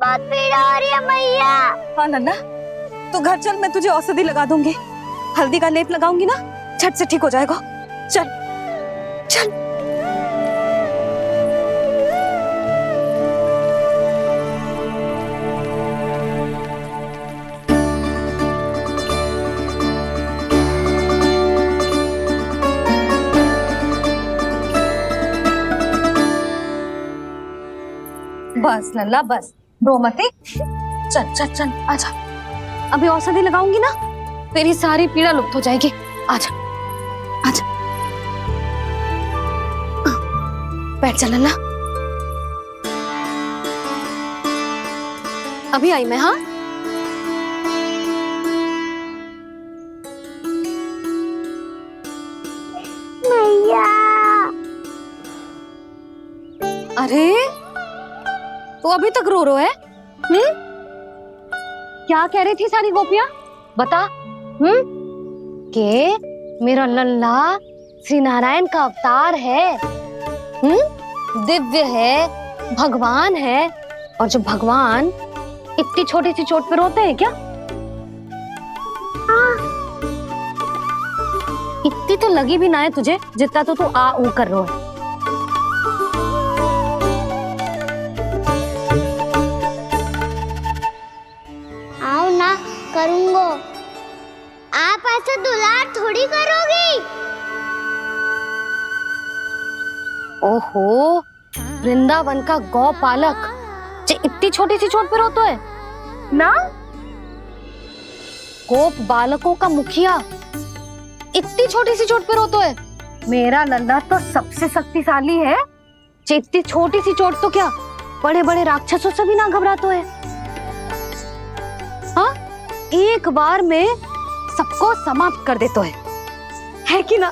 बहुत पीड़ा हो रही है मैया। हाँ नन्ना, तू घर चल, मैं तुझे औषधि लगा दूंगी। हल्दी का लेप लगाऊंगी ना, झट से ठीक हो जाएगा। चल चल। बस लल्ला बस, रो मत। चल चल चल आजा, अभी औषधि लगाऊंगी ना, तेरी सारी पीड़ा लुप्त हो जाएगी। आजा आजा, बैठ जा लल्ला। अभी आई मैं। हाँ मैया। अरे तो अभी तक रो रो है? क्या कह रही थी सारी गोपियां, बता। के मेरा लल्ला श्री नारायण का अवतार है, दिव्य है, भगवान है। और जो भगवान इतनी छोटी सी चोट पे रोते हैं क्या? इतनी तो लगी भी ना है तुझे, जितना तो तू आ ऊ कर रो है। आओ ना करूंगो, आप ऐसा दुलार थोड़ी करोगी। ओहो, वृंदावन का गौपालक जे इतनी छोटी सी चोट पे रोता है ना? गोप बालकों का मुखिया इतनी छोटी सी चोट पे रोता है? मेरा लल्ला तो सबसे शक्तिशाली है, जे इतनी छोटी सी चोट तो क्या बड़े बड़े राक्षसों से भी ना घबराता है। हाँ, एक बार में सबको समाप्त कर देता है कि ना?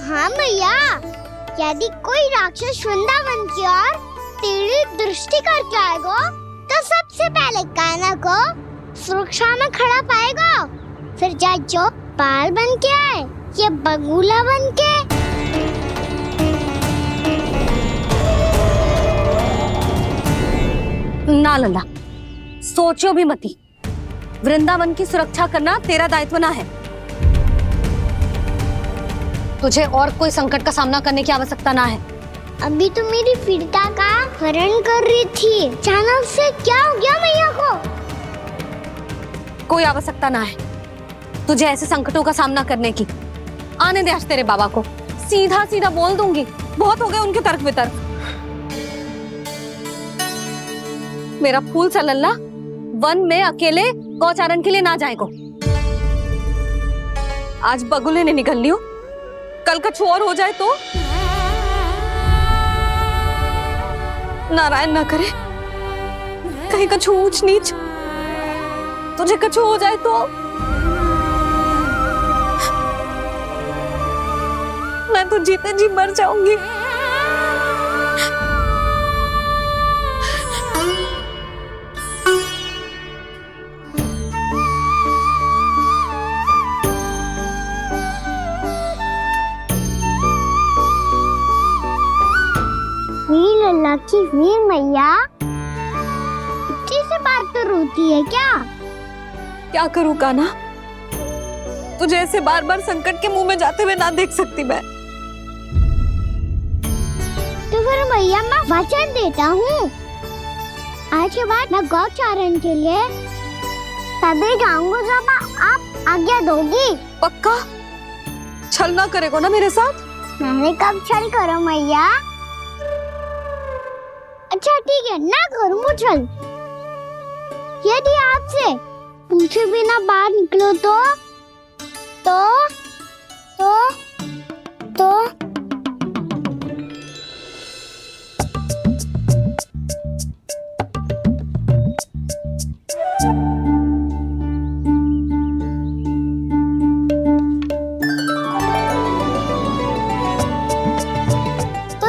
हाँ मैया, यदि कोई राक्षस वृंदावन की ओर टेढ़ी दृष्टि करके आएगा तो सबसे पहले कान्हा को सुरक्षा में खड़ा पाएगा, फिर चाहे जो बाल बन के आए या बगुला बन के। ना लल्ला, सोचो भी मती, वृंदावन की सुरक्षा करना तेरा दायित्व ना है। तुझे और कोई संकट का सामना करने की आवश्यकता ना है। अभी तो मेरी पीड़िता का हरण कर रही थी, अचानक से क्या हो गया मैया को? कोई आवश्यकता ना है तुझे ऐसे संकटों का सामना करने की। आने दे आज तेरे बाबा को, सीधा सीधा बोल दूंगी। बहुत हो गए उनके तर्क वितर्क। मेरा फूल सा लल्ला वन में अकेले गौचारण के लिए ना जाएगो। आज बगुले ने निकल लियो, कल कछु और हो जाए तो? नारायण ना करे, कहीं कछु ऊंच नीच तुझे कछु हो जाए तो? मैं तो जीते जी मर जाऊंगी। वीर अल्लाह की वीर मैया इतनी सी बात तो रोती है क्या? क्या करूं कान्हा, तुझे ऐसे बार बार संकट के मुंह में जाते हुए ना देख सकती मैं। तो फिर मैया मैं वचन देता हूँ, आज के बाद मैं गौचारण के लिए तभी जाऊंगा जब आप आज्ञा दोगी। पक्का? छल ना करेगा ना मेरे साथ? मैंने कब छल करो मैया? अच्छा ठीक है, ना करूँ छल। यदि आपसे पूछे बिना बाहर निकलो तो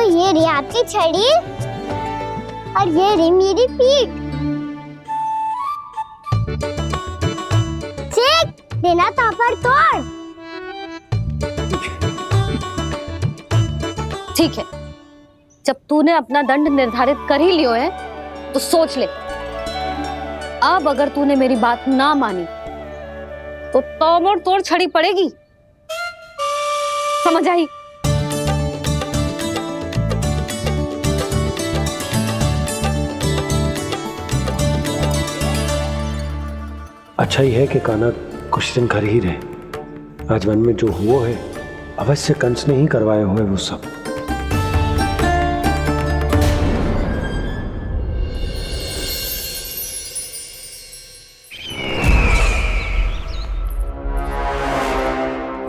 ये रही आपकी छड़ी और ये रही मेरी पीठ। ठीक, देना तापर तोड़। ठीक है, जब तूने अपना दंड निर्धारित कर ही लियो है तो सोच ले अब अगर तूने मेरी बात ना मानी तो तोड़ तोड़ छड़ी पड़ेगी, समझ आई? अच्छा ही है कि कान्हा कुछ दिन घर ही रहे। आज वन में जो हुआ है अवश्य कंस ने ही करवाए हुए वो सब।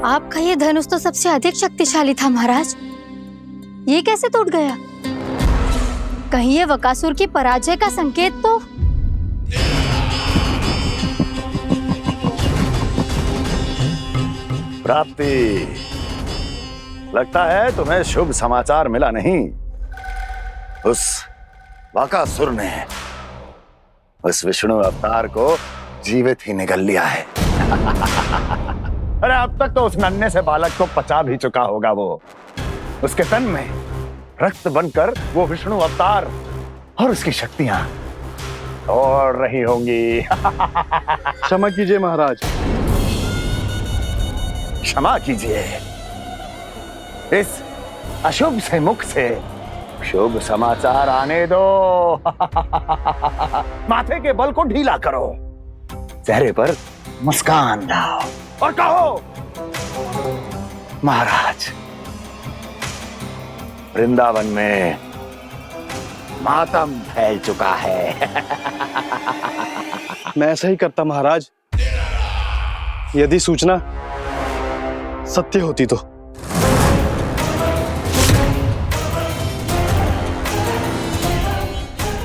आपका ये धनुष तो सबसे अधिक शक्तिशाली था महाराज, ये कैसे टूट गया? कहीं ये बकासुर की पराजय का संकेत तो? प्राप्ति, लगता है तुम्हें शुभ समाचार मिला नहीं। उस बकासुर ने उस विष्णु अवतार को जीवित ही निगल लिया है। अरे अब तक तो उस नन्हे से बालक को पचा भी चुका होगा वो। उसके तन में रक्त बनकर वो विष्णु अवतार और उसकी शक्तियां दौड़ रही होंगी। क्षमा कीजिए महाराज। क्षमा कीजिए, इस अशुभ से मुख से शुभ समाचार आने दो। माथे के बल को ढीला करो, चेहरे पर मुस्कान लाओ और कहो, महाराज, वृंदावन में मातम फैल चुका है। मैं ऐसा ही करता महाराज, यदि सूचना सत्य होती तो।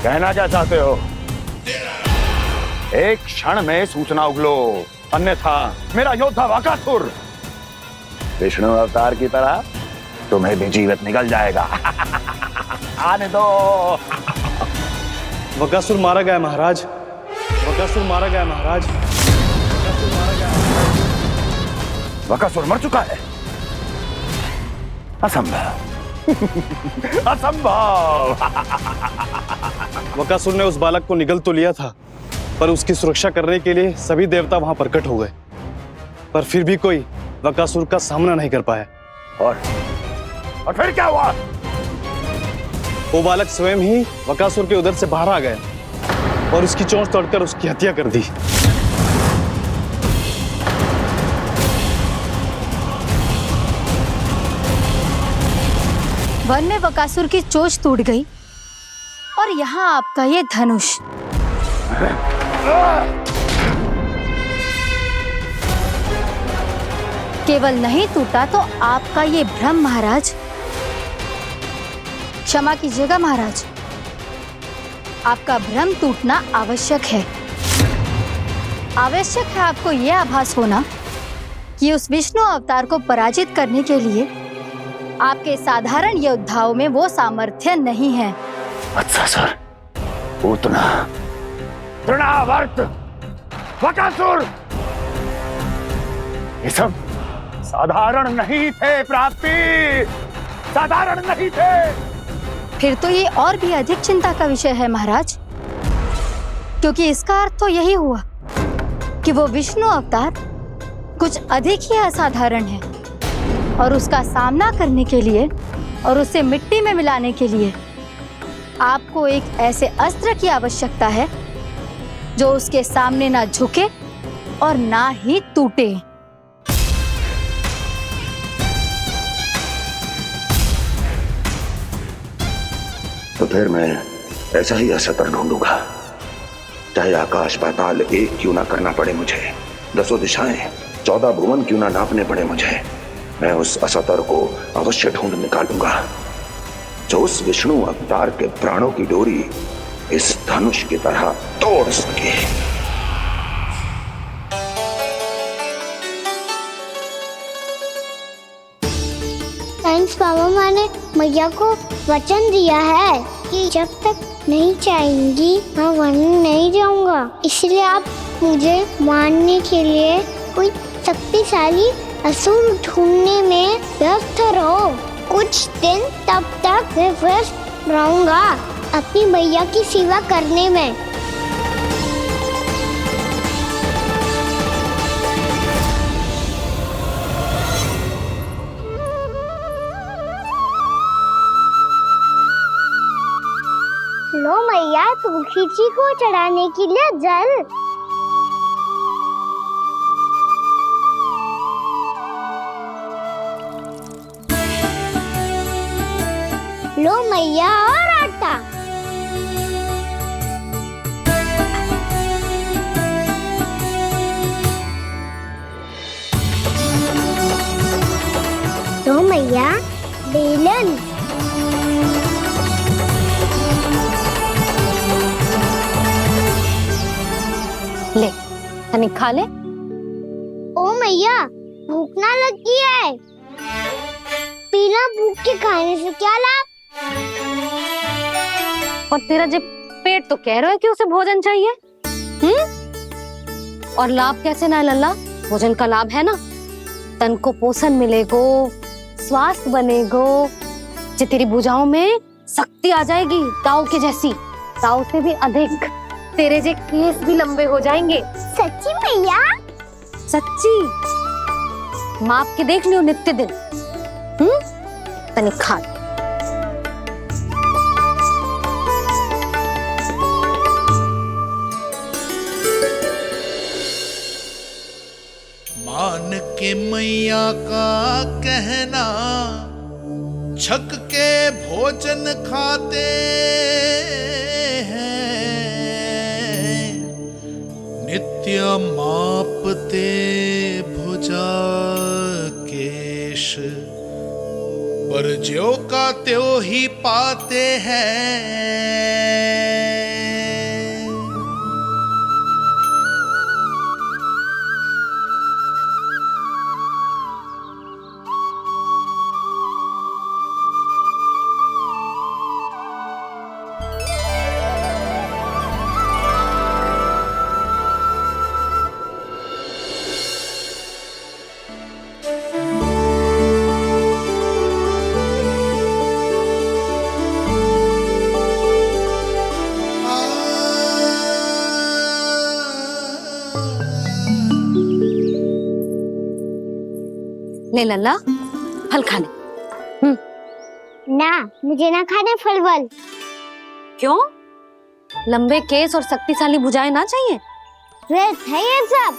कहना क्या चाहते हो? एक क्षण में सूचना उगलो, अन्यथा मेरा योद्धा बकासुर विष्णु अवतार की तरह तुम्हें भी जीवित निकल जाएगा। आने दो। बकासुर मारा गया महाराज, बकासुर मारा गया महाराज, बकासुर मारा गया। बकासुर मर चुका है? असंभव। असंभव। बकासुर ने उस बालक को निगल तो लिया था, पर उसकी सुरक्षा करने के लिए सभी देवता वहां प्रकट हो गए, पर फिर भी कोई बकासुर का सामना नहीं कर पाया। और फिर क्या हुआ? वो बालक स्वयं ही बकासुर के उदर से बाहर आ गया और उसकी चोंच तोड़कर उसकी हत्या कर दी। वन में बकासुर की चोंच टूट गई और यहाँ आपका ये धनुष। केवल नहीं टूटा तो आपका ये भ्रम महाराज। क्षमा कीजिएगा महाराज, आपका भ्रम टूटना आवश्यक है। आवश्यक है आपको यह आभास होना कि उस विष्णु अवतार को पराजित करने के लिए आपके साधारण योद्धाओं में वो सामर्थ्य नहीं है। अच्छा सर, उतना तृणावर्त, बकासुर, ये सब साधारण नहीं थे प्राप्ति, साधारण नहीं थे। फिर तो ये और भी अधिक चिंता का विषय है महाराज, क्योंकि इसका अर्थ तो यही हुआ कि वो विष्णु अवतार कुछ अधिक ही असाधारण है और उसका सामना करने के लिए और उसे मिट्टी में मिलाने के लिए आपको एक ऐसे अस्त्र की आवश्यकता है जो उसके सामने ना झुके और ना ही टूटे। तो फिर मैं ऐसा ही अस्त्र ढूंढूंगा, चाहे आकाश पाताल एक क्यों ना करना पड़े मुझे, 10 दिशाएं 14 भुवन क्यों ना नापने पड़े मुझे। मैं उस अस्त्र को अवश्य ढूंढ निकालूंगा जो उस विष्णु अवतार के प्राणों की डोरी इस धनुष की तरह तोड़ सके। कंस बाबा ने मैया को वचन दिया है कि जब तक नहीं चाहेंगी मैं वन नहीं जाऊंगा, इसलिए आप मुझे मारने के लिए कोई शक्तिशाली असुर ढूंढने में व्यस्त रहो। कुछ दिन तब तक मैं व्यस्त रहूंगा अपनी मैया की सेवा करने में। खिची को चढ़ाने के लिए जल। लो मैया और आटा। लो मैया बेलन। ले तनिक खा ले। ओ मैया भूख ना लगी है। बिना भूख के खाने से क्या लाभ? और तेरा जब पेट तो कह रहा है कि उसे भोजन चाहिए। और लाभ कैसे ना है लल्ला? भोजन का लाभ है ना, तन को पोषण मिलेगो, स्वास्थ्य बनेगो, जे तेरी भुजाओं में शक्ति आ जाएगी ताऊ के जैसी, ताऊ से भी अधिक। तेरे जे केस भी लंबे हो जाएंगे। सच्ची मैया? सच्ची। माप के देख लियो नित्य दिन। तनिक खा। मान के मैया का कहना, छक के भोजन खाते हैं, नित्य मापते भुजा केश, पर ज्यों का त्यों ही पाते हैं। ले लल्ला फल खा ले। ना, मुझे ना खाने फल वल। क्यों? लंबे केस और शक्तिशाली भुजाएं ना चाहिए? व्यर्थ है ये सब।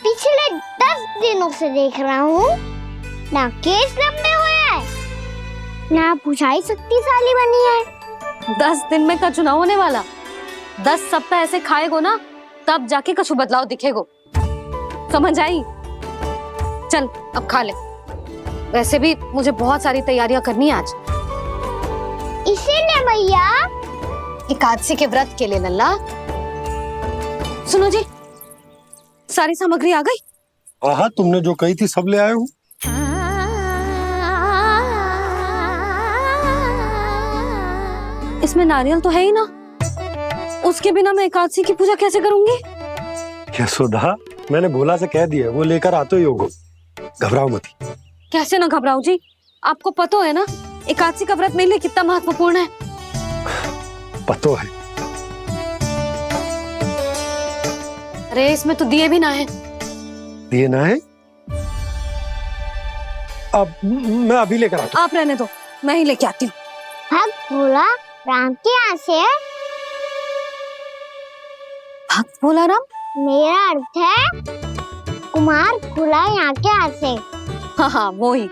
पिछले 10 दिनों से देख रहा हूँ, ना केस लंबे हुए हैं, ना भुजाएं शक्तिशाली बनी है। 10 दिन में का चुनाव होने वाला। 10 सप्ताह ऐसे खाएगो ना, तब जाके कछु बदलाव दिखेगो। समझ आई? चल अब खा ले। वैसे भी मुझे बहुत सारी तैयारियां करनी है आज। इसीलिए मैया? एकादशी के व्रत के लिए लल्ला। सुनो जी, सारी सामग्री आ गई? हाँ, तुमने जो कही थी सब ले आए हूँ। इसमें नारियल तो है ही ना, उसके बिना मैं एकादशी की पूजा कैसे करूंगी? यशोदा, मैंने भोला से कह दिया, वो लेकर आते ही होगा। घबराओ मत। कैसे ना घबराओ जी, आपको पता है ना एकादशी का व्रत मेरे लिए कितना महत्वपूर्ण है। पतो है। अरे इसमें तो दिए भी ना है। दिए ना है? अब मैं अभी लेकर आता हूँ। आप रहने दो, मैं ही लेके आती हूँ। भक्त भोला राम के यहाँ से है? भक्त भोला राम? मेरा अर्थ है कुमार भोला यहाँ के यहाँ से। हाँ हाँ वो ही।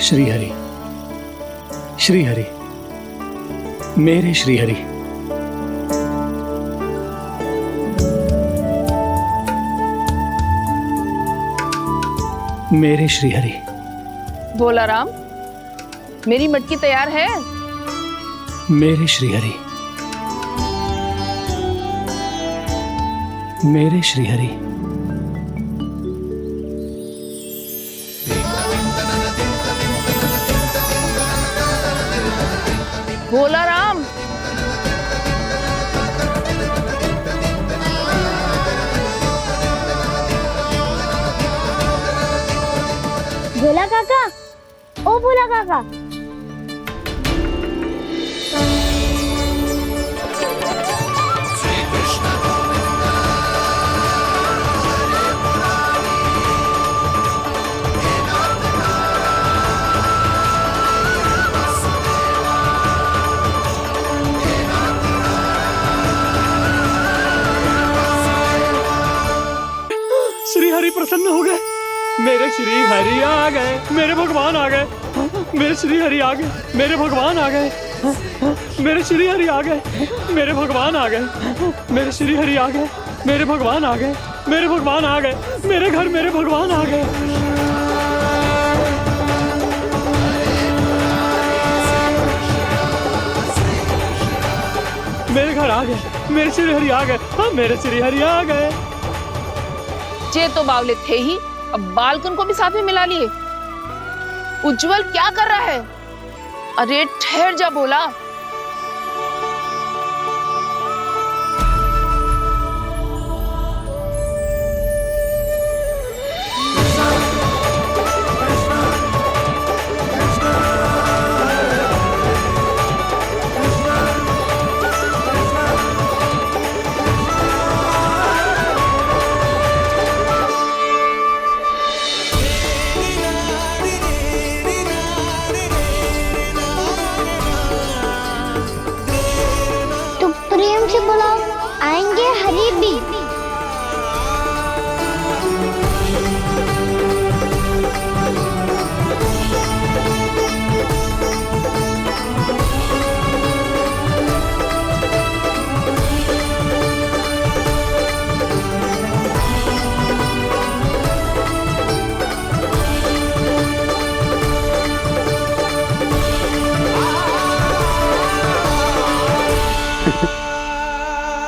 श्री हरि, श्री हरि, मेरे श्री हरि। मेरे श्री हरि। भोला राम, मेरी मटकी तैयार है? मेरे श्री हरि। मेरे श्री हरि। भोला राम, भोला काका, ओ भोला काका, मेरे श्री हरि आ गए, मेरे भगवान आ गए, मेरे श्री हरि आ गए, मेरे भगवान आ गए, मेरे श्री हरि आ गए, मेरे भगवान आ गए, मेरे श्री हरि आ गए, मेरे भगवान आ गए, मेरे भगवान आ गए, मेरे घर मेरे भगवान आ गए। मेरे घर आ गए, मेरे श्री हरि आ गए, हाँ मेरे श्री हरि आ गए। ये तो बावले थे ही, अब बालकन को भी साथ में मिला लिए। उज्जवल क्या कर रहा है? अरे ठहर जा बोला। तो प्रेम से बुलाओ, आएंगे हरी भी।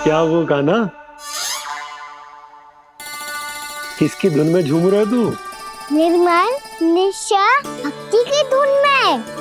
क्या वो गाना? किसकी धुन में झूम रहा तू? निर्मल निशा भक्ति की धुन में।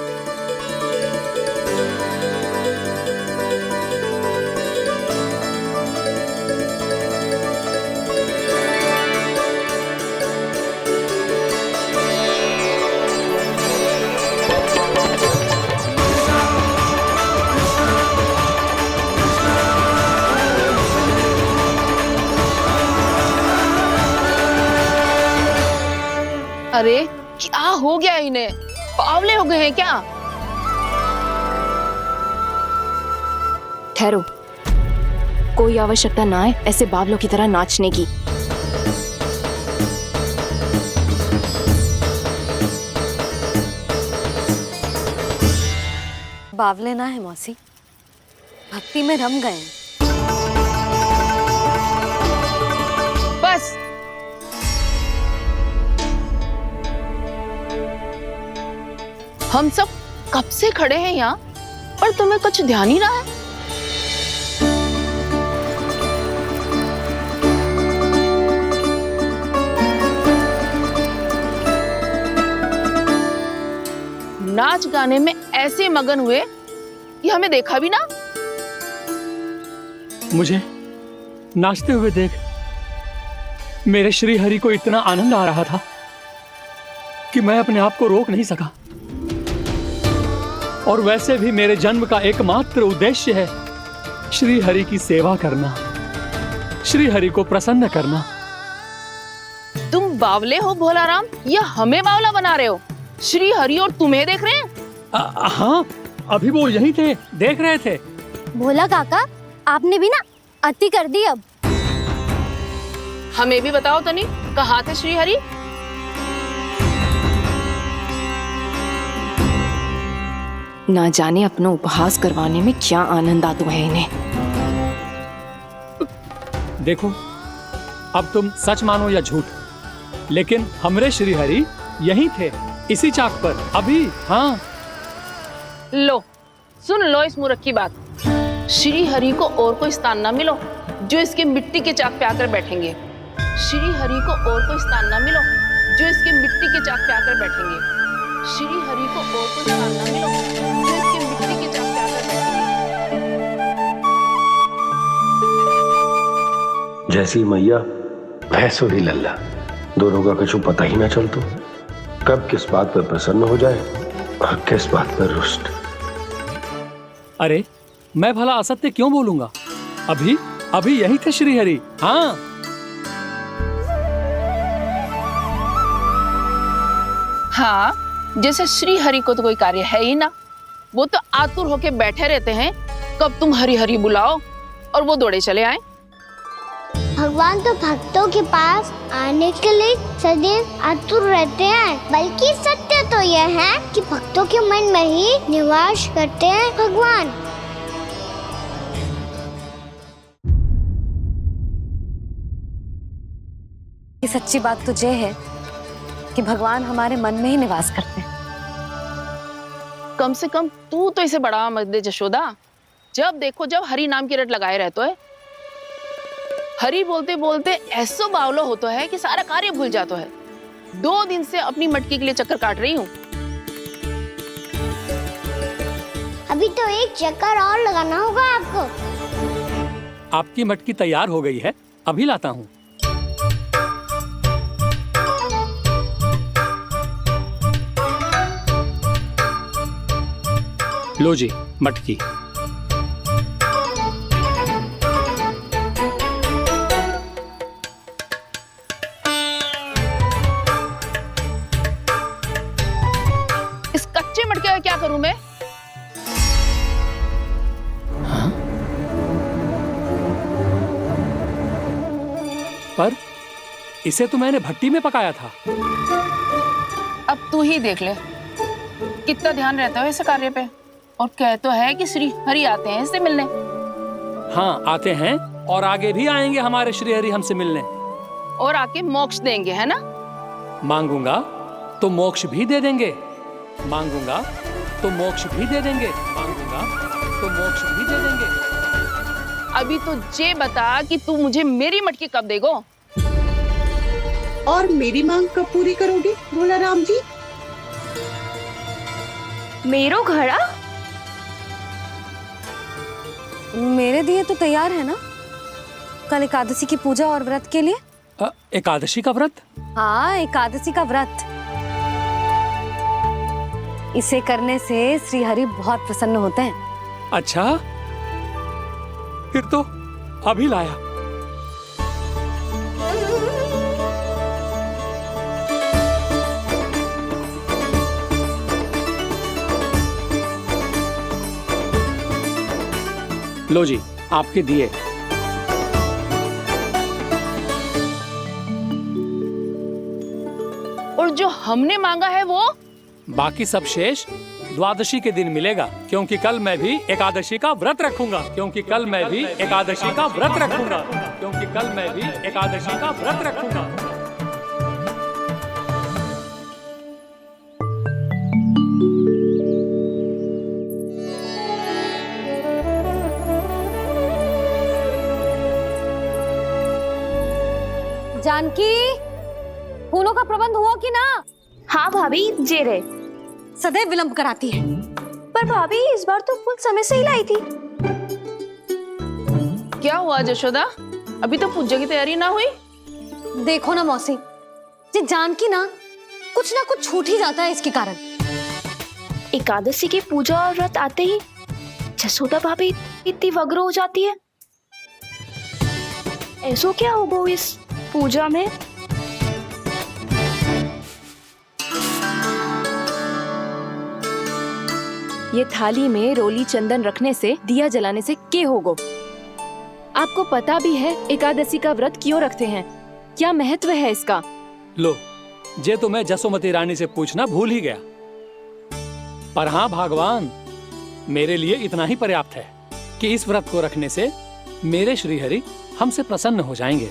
अरे क्या हो गया इन्हें? पावले हो गए हैं क्या? ठहरो, कोई आवश्यकता ना है ऐसे बावलों की तरह नाचने की। बावले ना है मौसी, भक्ति में रम गए। बस हम सब कब से खड़े हैं यहाँ, पर तुम्हें कुछ ध्यान ही रहा है। नाच गाने में ऐसे मगन हुए कि हमें देखा भी ना। मुझे नाचते हुए देख मेरे श्री हरि को इतना आनंद आ रहा था कि मैं अपने आप को रोक नहीं सका। और वैसे भी मेरे जन्म का एकमात्र उद्देश्य है श्री हरि की सेवा करना, श्री हरि को प्रसन्न करना। तुम बावले हो भोलाराम, या हमें बावला बना रहे हो? श्री हरि और तुम्हें देख रहे हैं? हाँ, अभी वो यहीं थे, देख रहे थे। भोला काका, आपने भी ना अति कर दी। अब हमें भी बताओ तनी, कहाँ थे श्री हरि? ना जाने अपना उपहास करवाने में क्या आनंद आता है इन्हें। देखो, अब तुम सच मानो या झूठ, लेकिन हमरे श्री हरि यहीं थे, इसी चाक पर अभी। हाँ, लो सुन लो इस मूर्ख की बात। श्री हरि को और कोई स्थान ना मिलो जो इसके मिट्टी के चाक पे आकर बैठेंगे। श्री हरि को और कोई स्थान ना मिलो जो इसके मिट्टी के चाक पे आकर बैठेंगे। श्री हरि को और कोई स्थान ना मिलो जो इसके मिट्टी के चाक पे आकर बैठेंगे। जैसी मैया भैंसो ही लल्ला, दोनों का कुछ पता ही ना चलतो, कब किस बात पर प्रसन्न हो जाए और किस बात पर रुष्ट। अरे मैं भला असत्य क्यों बोलूंगा? अभी अभी यही थे श्री हरि। हाँ, हाँ, जैसे श्री हरि को तो कोई कार्य है ही ना, वो तो आतुर होके बैठे रहते हैं कब तुम हरि हरि बुलाओ और वो दौड़े चले आए। भगवान तो भक्तों के पास आने के लिए सदैव आतुर रहते हैं। बल्कि सत्य तो यह है कि भक्तों के मन में ही निवास करते हैं भगवान। ये सच्ची बात तो ये है कि भगवान हमारे मन में ही निवास करते हैं। कम से कम तू तो इसे बढ़ावा मत दे जशोदा। जब देखो जब हरि नाम की रट लगाए रहते है। हरि बोलते बोलते ऐसो बावलो होता है कि सारा कार्य भूल जाता है। 2 दिन से अपनी मटकी के लिए चक्कर काट रही हूँ। अभी तो एक चक्कर और लगाना होगा आपको। आपकी मटकी तैयार हो गई है, अभी लाता हूँ। लो जी मटकी। इस कच्चे मटके का क्या करूं मैं? हाँ? पर इसे तो मैंने भट्टी में पकाया था। अब तू ही देख ले कितना ध्यान रहता है इस कार्य पे। और कह तो है कि श्री हरि आते हैं इससे मिलने। हाँ आते हैं और आगे भी आएंगे हमारे श्री हरि हमसे मिलने। और आके मोक्ष देंगे, है ना? मांगूंगा तो मोक्ष भी दे देंगे, मांगूंगा तो मोक्ष भी दे देंगे, मांगूंगा तो मोक्ष भी दे देंगे। अभी तो ये बता कि तू मुझे मेरी मटकी कब देगो? और मेरी मांग कब पूरी करोगे भोला राम जी? मेरो घड़ा मेरे दिए तो तैयार है ना कल एकादशी की पूजा और व्रत के लिए? एकादशी का व्रत? हाँ एकादशी का व्रत। इसे करने से श्री हरि बहुत प्रसन्न होते हैं। अच्छा फिर तो अभी लाया। लो जी आपके दिए। और जो हमने मांगा है वो? बाकी सब शेष द्वादशी के दिन मिलेगा, क्योंकि कल मैं भी एकादशी का व्रत रखूंगा, क्योंकि कल मैं भी एकादशी का व्रत रखूंगा, क्योंकि कल मैं भी एकादशी का व्रत रखूंगा। जानकी फूलों का प्रबंध हुआ कि ना? हाँ भाभी जे रहे। सदैव विलंब कराती है। पर भाभी इस बार तो फूल समय से ही लाई थी। क्या हुआ जशोदा? अभी तो पूजा की तैयारी ना हुई? देखो ना मौसी, ये जानकी ना कुछ छूट ही जाता है इसके कारण। एकादशी की पूजा और व्रत आते ही जसोदा भाभी इतनी वग्र हो जाती है। ऐसो क्या होगा इस पूजा में? ये थाली में रोली चंदन रखने से, दिया जलाने से के होगो? आपको पता भी है एकादशी का व्रत क्यों रखते हैं, क्या महत्व है इसका? लो जे तो मैं जसोमती रानी से पूछना भूल ही गया। पर हाँ भगवान, मेरे लिए इतना ही पर्याप्त है कि इस व्रत को रखने से मेरे श्री हरि हमसे प्रसन्न हो जाएंगे।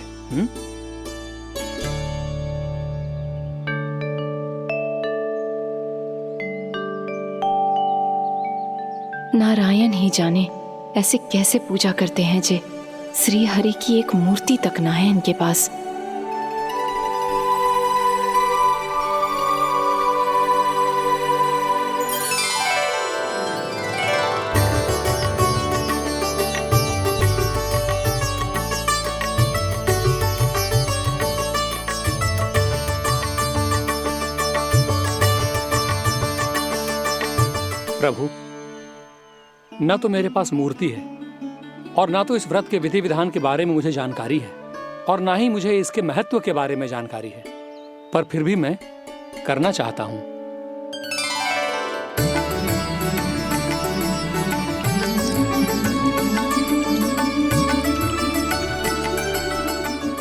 नारायण ही जाने ऐसे कैसे पूजा करते हैं जे श्री हरि की एक मूर्ति तक ना है इनके पास। प्रभु, न तो मेरे पास मूर्ति है और ना तो इस व्रत के विधि विधान के बारे में मुझे जानकारी है और ना ही मुझे इसके महत्व के बारे में जानकारी है, पर फिर भी मैं करना चाहता हूं।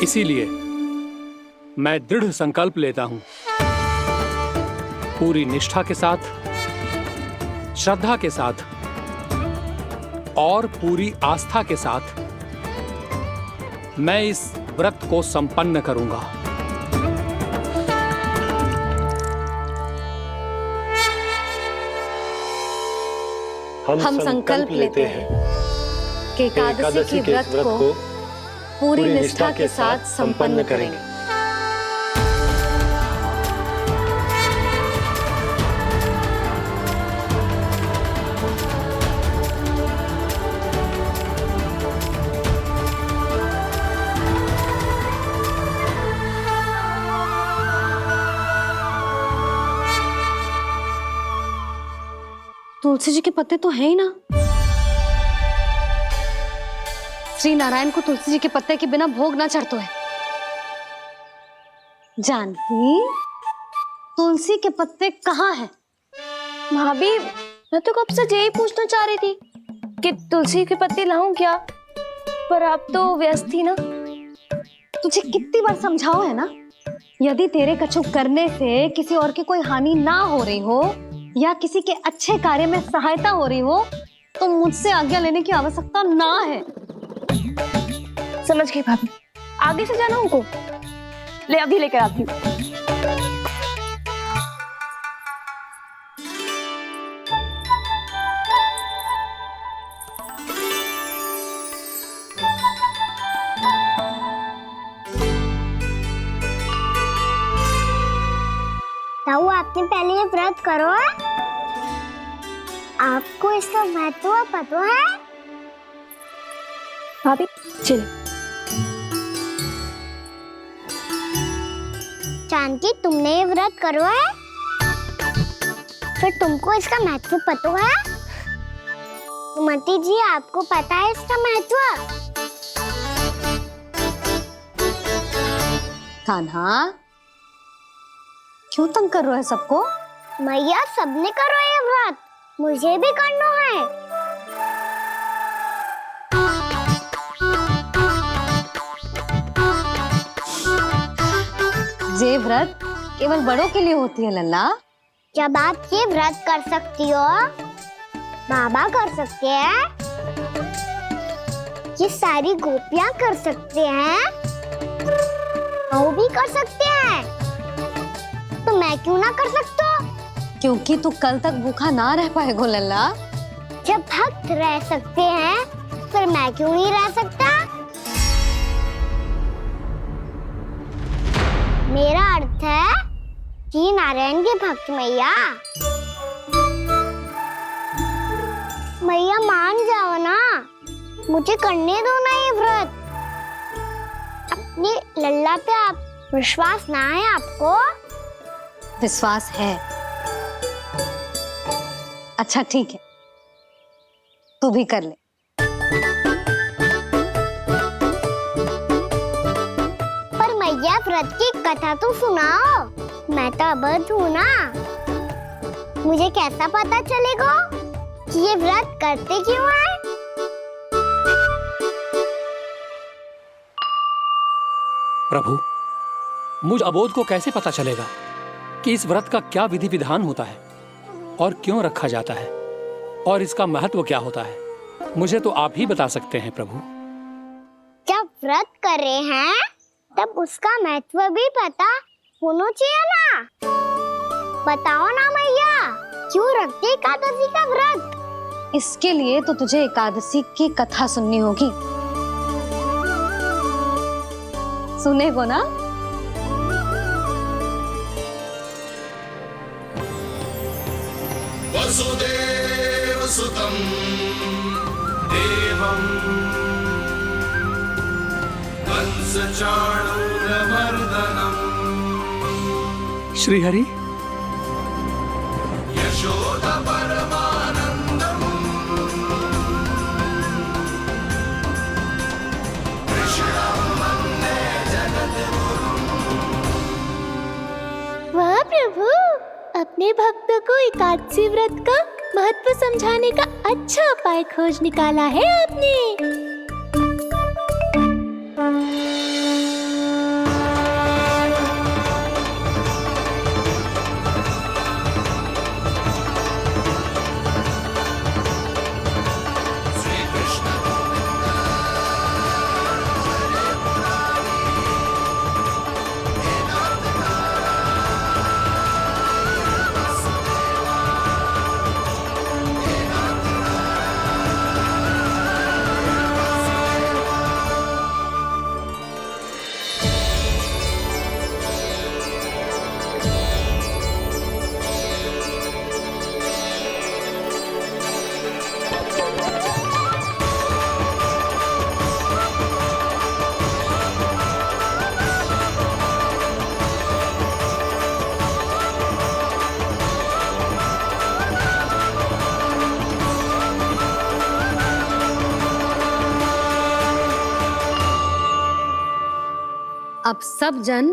इसीलिए मैं दृढ़ संकल्प लेता हूं, पूरी निष्ठा के साथ, श्रद्धा के साथ और पूरी आस्था के साथ मैं इस व्रत को संपन्न करूंगा। हम संकल्प लेते हैं कि एकादशी के व्रत को पूरी निष्ठा के साथ संपन्न करेंगे। तुलसी जी के पत्ते तो हैं ही ना। श्री नारायण को तुलसी जी के पत्ते के बिना भोग ना चढ़तो है। जानकी, तुलसी के पत्ते कहाँ हैं? भाभी, मैं तो कब से यही पूछना चाह रही थी कि तुलसी के पत्ते लाऊं क्या, पर आप तो व्यस्त थी ना। तुझे कितनी बार समझाओ है ना, यदि तेरे कछु करने से किसी और की कोई हानि ना हो रही हो या किसी के अच्छे कार्य में सहायता हो रही हो तो मुझसे आज्ञा लेने की आवश्यकता ना है। समझ गई भाभी, आगे से जाना उनको। ले अभी लेकर आती हूँ। ताऊ, आपने पहले ये व्रत करो है? आपको इसका महत्व पता है? भाभी चलो। जानकी, तुमने ये व्रत करो है? फिर तुमको इसका महत्व पता है? सुमति जी, आपको पता है इसका महत्व? कान्हा, क्यों तंग कर रहे हो सबको? मैया, सबने करो ये व्रत, मुझे भी करना है। ये व्रत केवल बड़ों के लिए होती है लल्ला। जब आप ये व्रत कर सकती हो, बाबा कर सकते हैं, ये सारी गोपियां कर सकते हैं, बहू भी कर सकते हैं, तो मैं क्यों ना कर सकता? क्योंकि तू कल तक भूखा ना रह पाएगो लल्ला। जब भक्त रह सकते हैं, फिर मैं क्यों नहीं रह सकता? मेरा अर्थ है कि नारायण के भक्त मैया, मैया मान जाओ ना, मुझे करने दो ना ये व्रत। अपनी लल्ला पे आप विश्वास ना है आपको? विश्वास है। अच्छा ठीक है, तू भी कर ले। पर मैया, व्रत की कथा तो सुनाओ। मैं तो अबध हूँ ना, मुझे कैसा पता चलेगा कि ये व्रत करते क्यों हैं? प्रभु, मुझ अबोध को कैसे पता चलेगा कि इस व्रत का क्या विधि विधान होता है और क्यों रखा जाता है और इसका महत्व क्या होता है? मुझे तो आप ही बता सकते हैं प्रभु। जब व्रत कर रहे हैं तब उसका महत्व भी पता होना चाहिए ना। बताओ ना मैया, क्यों रखते एकादशी का व्रत? इसके लिए तो तुझे एकादशी की कथा सुननी होगी। सुनेगो ना? वसुदेव सुतं देवं कंसचाणूरमर्दनम् श्रीहरि, यशोदा परमानंदम् कृष्णं वन्दे जगद्गुरुम्। वाह प्रभु, अपने भक्तों को एकादशी व्रत का महत्व समझाने का अच्छा उपाय खोज निकाला है आपने। अब सब जन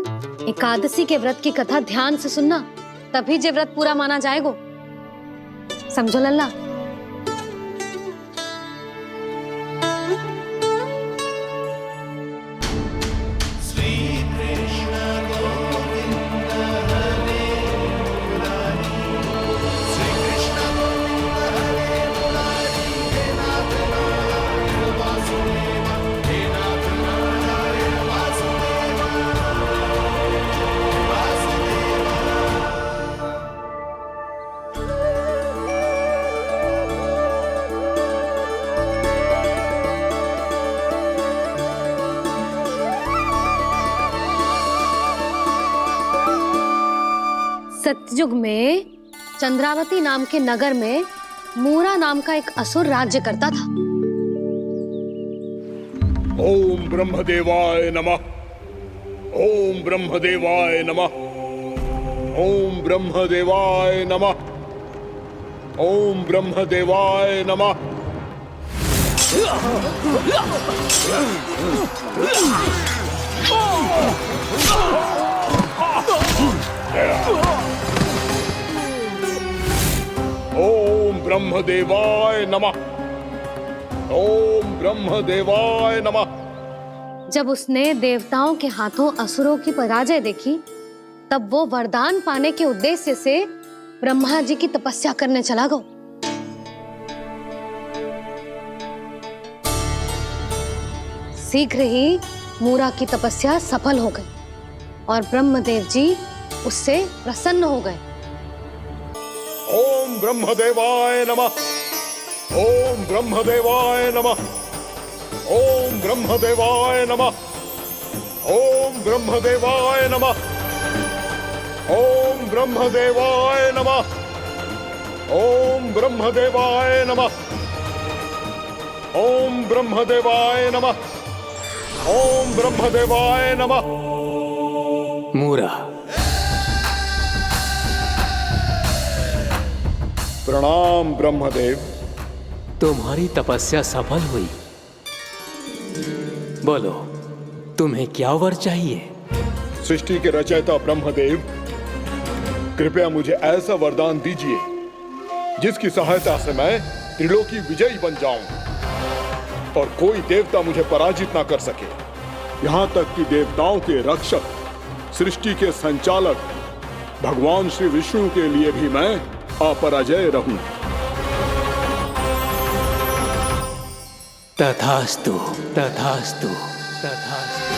एकादशी के व्रत की कथा ध्यान से सुनना, तभी जे व्रत पूरा माना जाएगा। समझो लल्ला? सतयुग में चंद्रावती नाम के नगर में मूरा नाम का एक असुर राज्य करता था। ओम ब्रह्मदेवाय नमः। ओम ब्रह्मदेवाय नमः। ओम ब्रह्मदेवाय नमः। ओम ब्रह्मदेवाय नमः। ओम ब्रह्मदेवाय नमः। ओम ब्रह्मदेवाय नमः। जब उसने देवताओं के हाथों असुरों की पराजय देखी, तब वो वरदान पाने के उद्देश्य से ब्रह्मा जी की तपस्या करने चला गया। शीघ्र ही मूरा की तपस्या सफल हो गई और ब्रह्मदेव जी उससे प्रसन्न हो गए। ओम ब्रह्मदेवाय नमः। ओम ब्रह्मदेवाय नमः। ओम ब्रह्मदेवाय नमः। ओम ब्रह्मदेवाय नमः। ओम ब्रह्मदेवाय नमः। ओम ब्रह्मदेवाय नमः। ओम ब्रह्मदेवाय नमः। ओम ब्रह्मदेवाय नमः। मूरा, प्रणाम ब्रह्मदेव। तुम्हारी तपस्या सफल हुई। बोलो, तुम्हें क्या वर चाहिए? सृष्टि के रचयिता ब्रह्मदेव, कृपया मुझे ऐसा वरदान दीजिए जिसकी सहायता से मैं त्रिलोकी विजयी बन जाऊं और कोई देवता मुझे पराजित ना कर सके। यहाँ तक कि देवताओं के रक्षक, सृष्टि के संचालक भगवान श्री विष्णु के लिए भी मैं अपराजय रहूं। तथास्तु, तथास्तु, तथास्तु।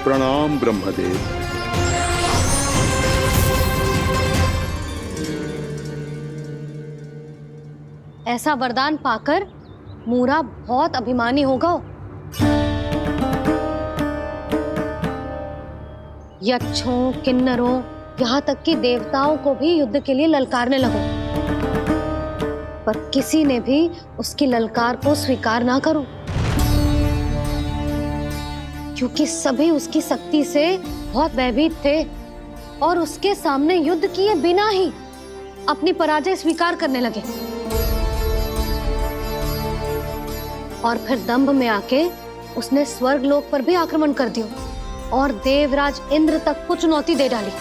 प्रणाम ब्रह्मदेव। ऐसा वरदान पाकर मूरा बहुत अभिमानी होगा। यक्षों, किन्नरों, यहाँ तक कि देवताओं को भी युद्ध के लिए ललकारने लगो, पर किसी ने भी उसकी ललकार को स्वीकार ना करो, क्योंकि सभी उसकी शक्ति से बहुत भयभीत थे और उसके सामने युद्ध किए बिना ही अपनी पराजय स्वीकार करने लगे। और फिर दंभ में आके उसने स्वर्गलोक पर भी आक्रमण कर दिया और देवराज इंद्र तक को चुनौती दे डाली।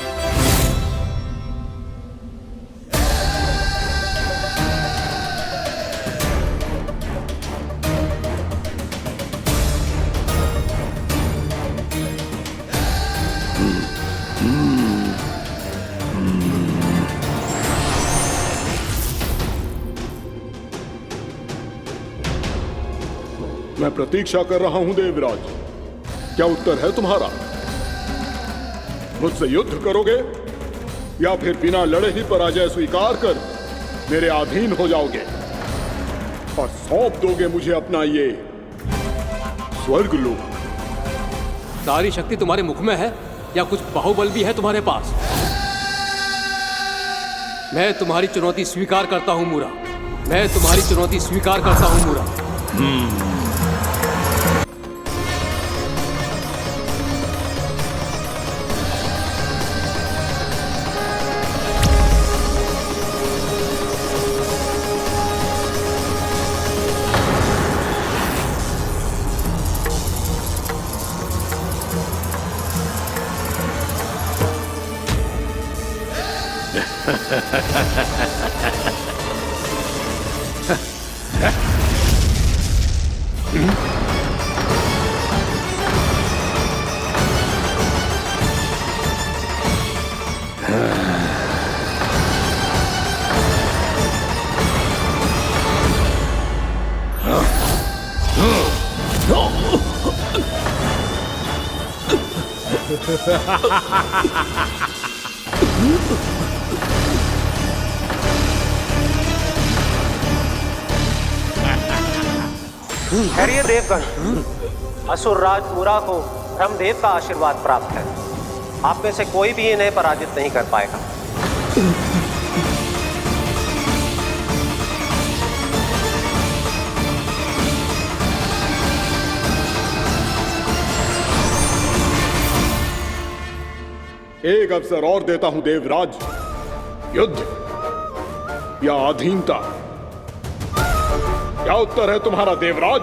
मैं प्रतीक्षा कर रहा हूं देवराज। क्या उत्तर है तुम्हारा? मुझसे युद्ध करोगे या फिर बिना लड़े ही पराजय स्वीकार कर मेरे अधीन हो जाओगे और सौंप दोगे मुझे अपना ये स्वर्गलोक? सारी शक्ति तुम्हारे मुख में है या कुछ बाहुबल भी है तुम्हारे पास? मैं तुम्हारी चुनौती स्वीकार करता हूं मूरा। मैं तुम्हारी चुनौती स्वीकार करता हूं मूरा। खैरिए देवगण, असुर राज मूरा को ब्रह्मदेव का आशीर्वाद प्राप्त है। आप में से कोई भी इन्हें पराजित नहीं कर पाएगा। एक अवसर और देता हूं देवराज, युद्ध या अधीनता, क्या उत्तर है तुम्हारा देवराज?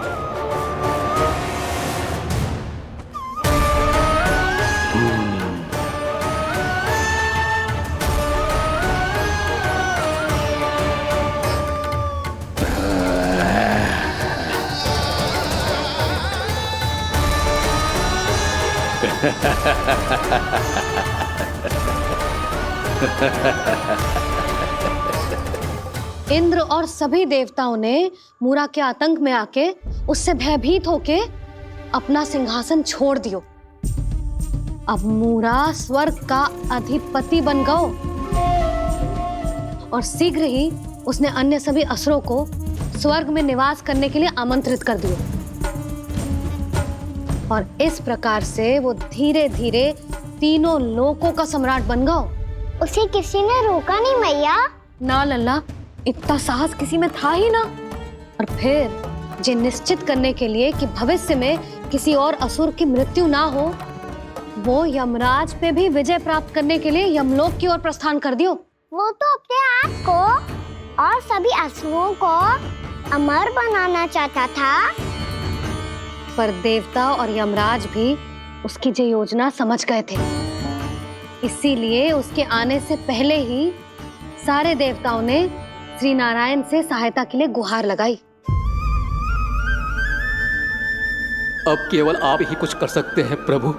इंद्र और सभी देवताओं ने मूरा के आतंक में आके उससे भयभीत होके अपना सिंहासन छोड़ दियो। अब मूरा स्वर्ग का अधिपति बन गयो और शीघ्र ही उसने अन्य सभी असुरों को स्वर्ग में निवास करने के लिए आमंत्रित कर दिया। और इस प्रकार से वो धीरे धीरे तीनों लोकों का सम्राट बन गया। उसे किसी ने रोका नहीं मैया? ना लल्ला, इतना साहस किसी में था ही ना। और फिर ये निश्चित करने के लिए कि भविष्य में किसी और असुर की मृत्यु ना हो, वो यमराज पे भी विजय प्राप्त करने के लिए यमलोक की ओर प्रस्थान कर दियो। वो तो अपने आप को और सभी असुरों को अमर बनाना चाहता था। पर देवता और यमराज भी उसकी ये योजना समझ गए थे। इसीलिए उसके आने से पहले ही सारे देवताओं ने श्री नारायण से सहायता के लिए गुहार लगाई। अब केवल आप ही कुछ कर सकते हैं प्रभु।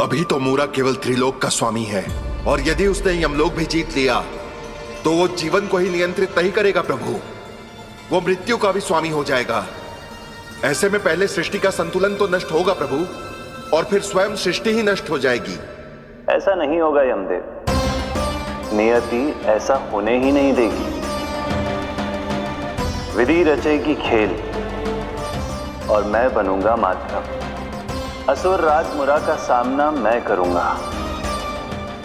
अभी तो मूरा केवल त्रिलोक का स्वामी है, और यदि उसने यमलोक भी जीत लिया तो वो जीवन को ही नियंत्रित नहीं करेगा प्रभु, वो मृत्यु का भी स्वामी हो जाएगा। ऐसे में पहले सृष्टि का संतुलन तो नष्ट होगा प्रभु, और फिर स्वयं सृष्टि ही नष्ट हो जाएगी। ऐसा नहीं होगा यमदेव, नियति ऐसा होने ही नहीं देगी। विधि रचेगी खेल और मैं बनूंगा माध्यम। असुर राज मूरा का सामना मैं करूंगा।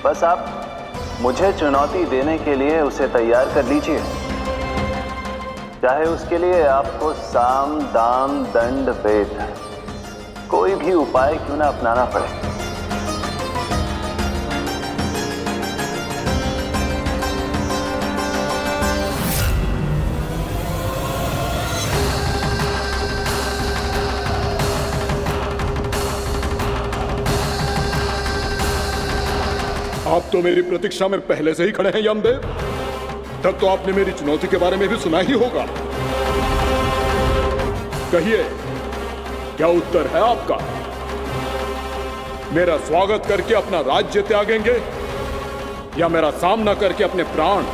बस आप मुझे चुनौती देने के लिए उसे तैयार कर लीजिए, चाहे उसके लिए आपको साम दाम दंड भेद कोई भी उपाय क्यों ना अपनाना पड़े। आप तो मेरी प्रतीक्षा में पहले से ही खड़े हैं यमदेव। तब तो आपने मेरी चुनौती के बारे में भी सुना ही होगा। कहिए, क्या उत्तर है आपका? मेरा स्वागत करके अपना राज्य त्यागेंगे या मेरा सामना करके अपने प्राण?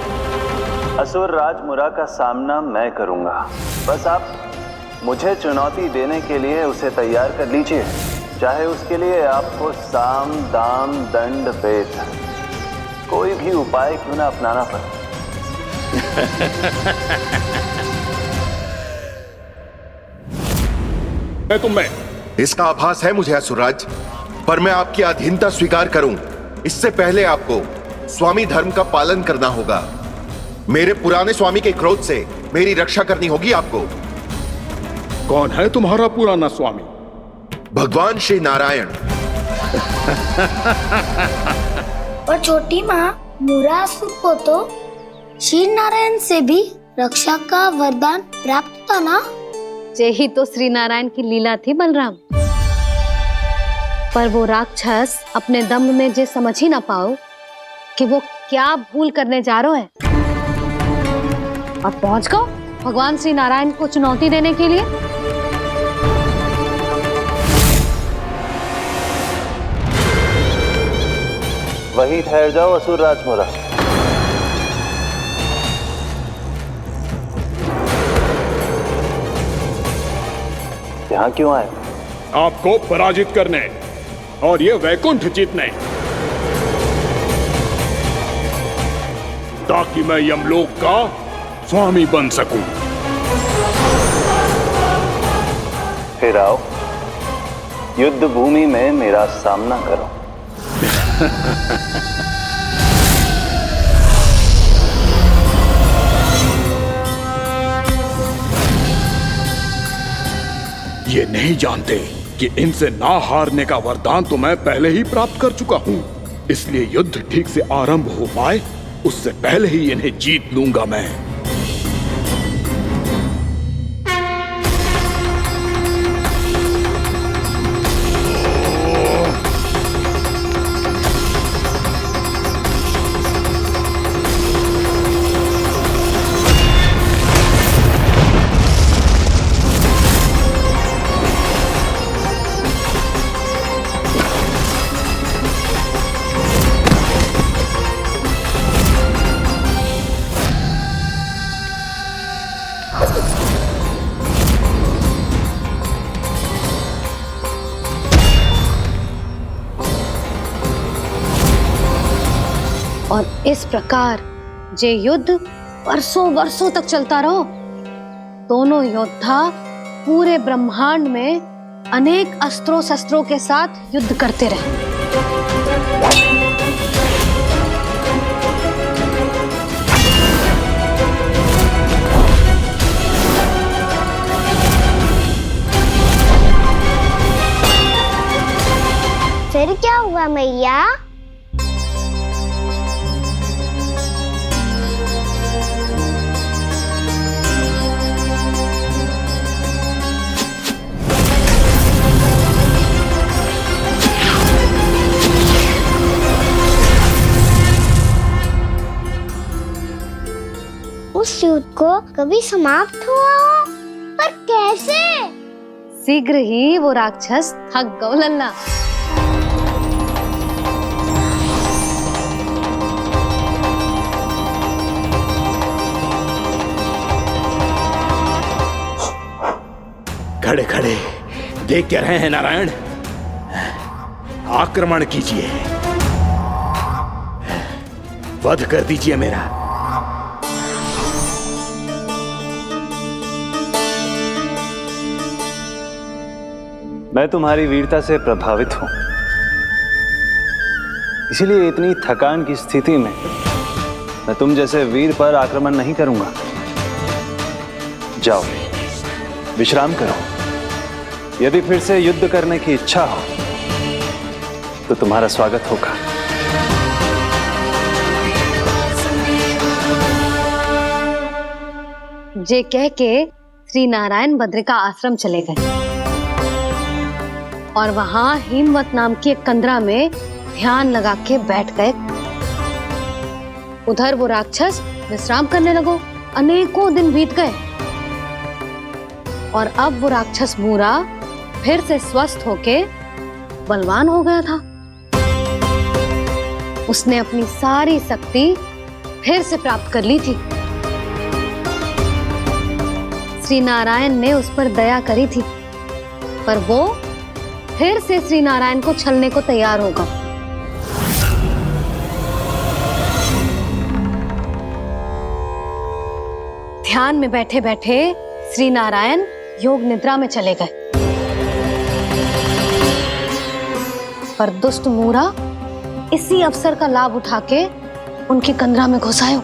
असुर राज मूरा का सामना मैं करूंगा। बस आप मुझे चुनौती देने के लिए उसे तैयार कर लीजिए, चाहे उसके लिए आपको साम दाम दंड भेद कोई भी उपाय क्यों ना अपनाना पड़े। मैं तुम्हें इसका आभास है मुझे असुरराज, पर मैं आपकी अधीनता स्वीकार करूं इससे पहले आपको स्वामी धर्म का पालन करना होगा। मेरे पुराने स्वामी के क्रोध से मेरी रक्षा करनी होगी आपको। कौन है तुम्हारा पुराना स्वामी? भगवान श्री नारायण। और छोटी माँ मूरासुर को तो श्री नारायण से भी रक्षा का वरदान प्राप्त था ना? यही तो श्री नारायण की लीला थी बलराम। पर वो राक्षस अपने दम में जे समझ ही ना पाओ कि वो क्या भूल करने जा रहे हैं? और पहुंच गो भगवान श्री नारायण को चुनौती देने के लिए। वहीं ठहर जाओ असुर राजमुरा। यहाँ क्यों आए? आपको पराजित करने और ये वैकुंठ जीतने, ताकि मैं यमलोक का स्वामी बन सकूं। फिर आओ, युद्ध भूमि में मेरा सामना करो। ये नहीं जानते कि इनसे ना हारने का वरदान तो मैं पहले ही प्राप्त कर चुका हूं, इसलिए युद्ध ठीक से आरंभ हो पाए उससे पहले ही इन्हें जीत लूंगा मैं। और इस प्रकार जे युद्ध वर्षों वर्षों तक चलता रहो। दोनों योद्धा पूरे ब्रह्मांड में अनेक अस्त्रों शस्त्रों के साथ युद्ध करते रहे। फिर क्या हुआ मैया? उस युद्ध को कभी समाप्त हुआ हो, पर कैसे? शीघ्र ही वो राक्षस थक गौ लल्ला। खड़े खड़े देख क्या रहे हैं नारायण? आक्रमण कीजिए, वध कर दीजिए मेरा। मैं तुम्हारी वीरता से प्रभावित हूं, इसीलिए इतनी थकान की स्थिति में मैं तुम जैसे वीर पर आक्रमण नहीं करूंगा। जाओ विश्राम करो। यदि फिर से युद्ध करने की इच्छा हो तो तुम्हारा स्वागत होगा। जे कह के श्री नारायण बद्रिका आश्रम चले गए और वहां हिमवत नाम की एक कंदरा में ध्यान लगा के बैठ गए। उधर वो राक्षस विश्राम करने लगो। अनेकों दिन बीत गए और अब वो राक्षस मूरा फिर से स्वस्थ होके बलवान हो गया था। उसने अपनी सारी शक्ति फिर से प्राप्त कर ली थी। श्री नारायण ने उस पर दया करी थी, पर वो फिर से श्री नारायण को छलने को तैयार होगा। ध्यान में बैठे बैठे श्री नारायण योग निद्रा में चले गए, पर दुष्ट मूरा इसी अवसर का लाभ उठा के उनकी कंदरा में घुस आयो,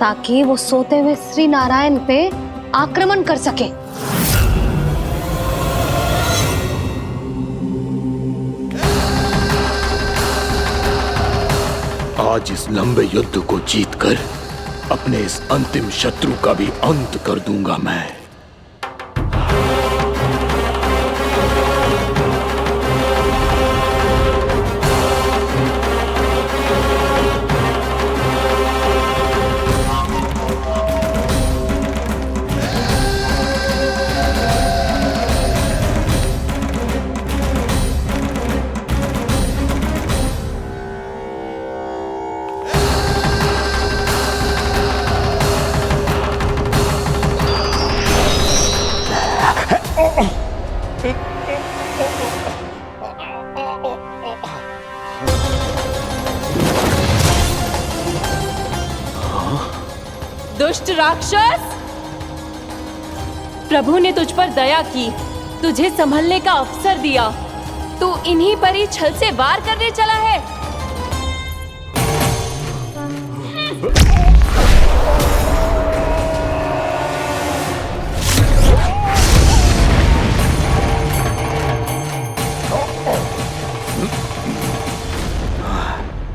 ताकि वो सोते हुए श्री नारायण पे आक्रमण कर सके। आज इस लंबे युद्ध को जीतकर अपने इस अंतिम शत्रु का भी अंत कर दूंगा मैं। दुष्ट राक्षस, प्रभु ने तुझ पर दया की, तुझे संभलने का अवसर दिया। तू इन्हीं पर ही छल से वार करने चला है।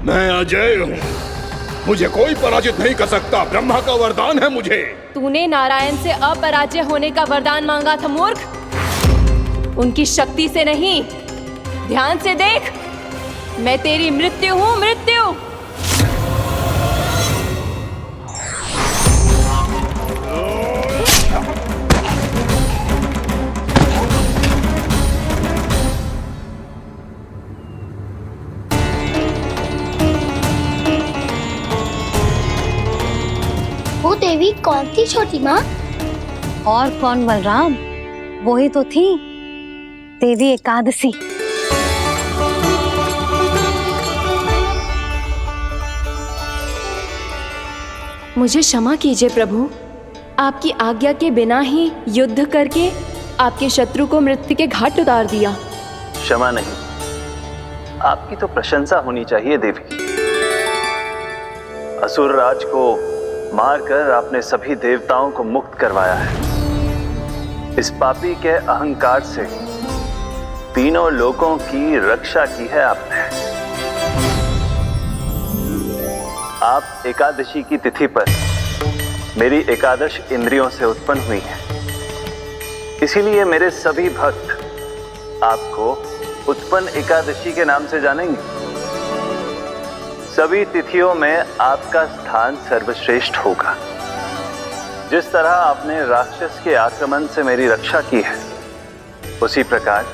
मैं अजय हूँ, मुझे कोई पराजित नहीं कर सकता। ब्रह्मा का वरदान है मुझे। तूने नारायण से अपराजय होने का वरदान मांगा था मूर्ख, उनकी शक्ति से नहीं। ध्यान से देख, मैं तेरी मृत्यु हूँ, मृत्यु। वो देवी कौन थी छोटी माँ? और कौन बलराम, वही तो थी देवी एकादशी। मुझे क्षमा कीजिए प्रभु, आपकी आज्ञा के बिना ही युद्ध करके आपके शत्रु को मृत्यु के घाट उतार दिया। क्षमा नहीं, आपकी तो प्रशंसा होनी चाहिए देवी। असुर राज को मारकर आपने सभी देवताओं को मुक्त करवाया है। इस पापी के अहंकार से तीनों लोकों की रक्षा की है आपने। आप एकादशी की तिथि पर मेरी एकादश इंद्रियों से उत्पन्न हुई हैं। इसीलिए मेरे सभी भक्त आपको उत्पन्न एकादशी के नाम से जानेंगे। सभी तिथियों में आपका स्थान सर्वश्रेष्ठ होगा। जिस तरह आपने राक्षस के आक्रमण से मेरी रक्षा की है, उसी प्रकार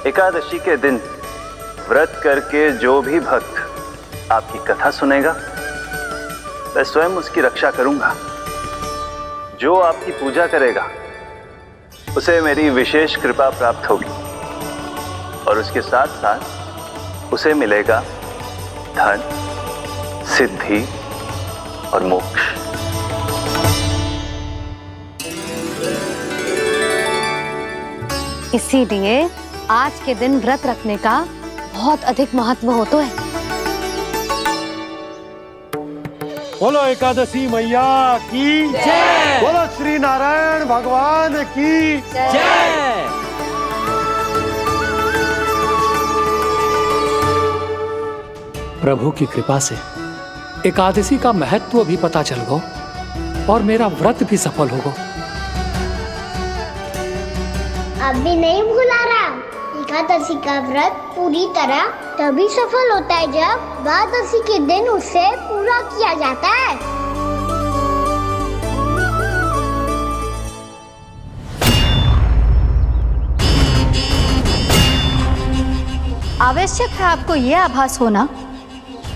एकादशी के दिन व्रत करके जो भी भक्त आपकी कथा सुनेगा, मैं स्वयं उसकी रक्षा करूंगा। जो आपकी पूजा करेगा, उसे मेरी विशेष कृपा प्राप्त होगी और उसके साथ साथ उसे मिलेगा धन, सिद्धि और मोक्ष। इसीलिए आज के दिन व्रत रखने का बहुत अधिक महत्व होता है। बोलो एकादशी मैया की जय। बोलो श्री नारायण भगवान की जय। प्रभु की कृपा से एकादशी का महत्व भी पता चल गो और मेरा व्रत भी सफल होगा। अभी नहीं भूला राम, एकादशी का व्रत पूरी तरह तभी सफल होता है जब द्वादशी के दिन उसे पूरा किया जाता है। आवश्यक है आपको यह आभास होना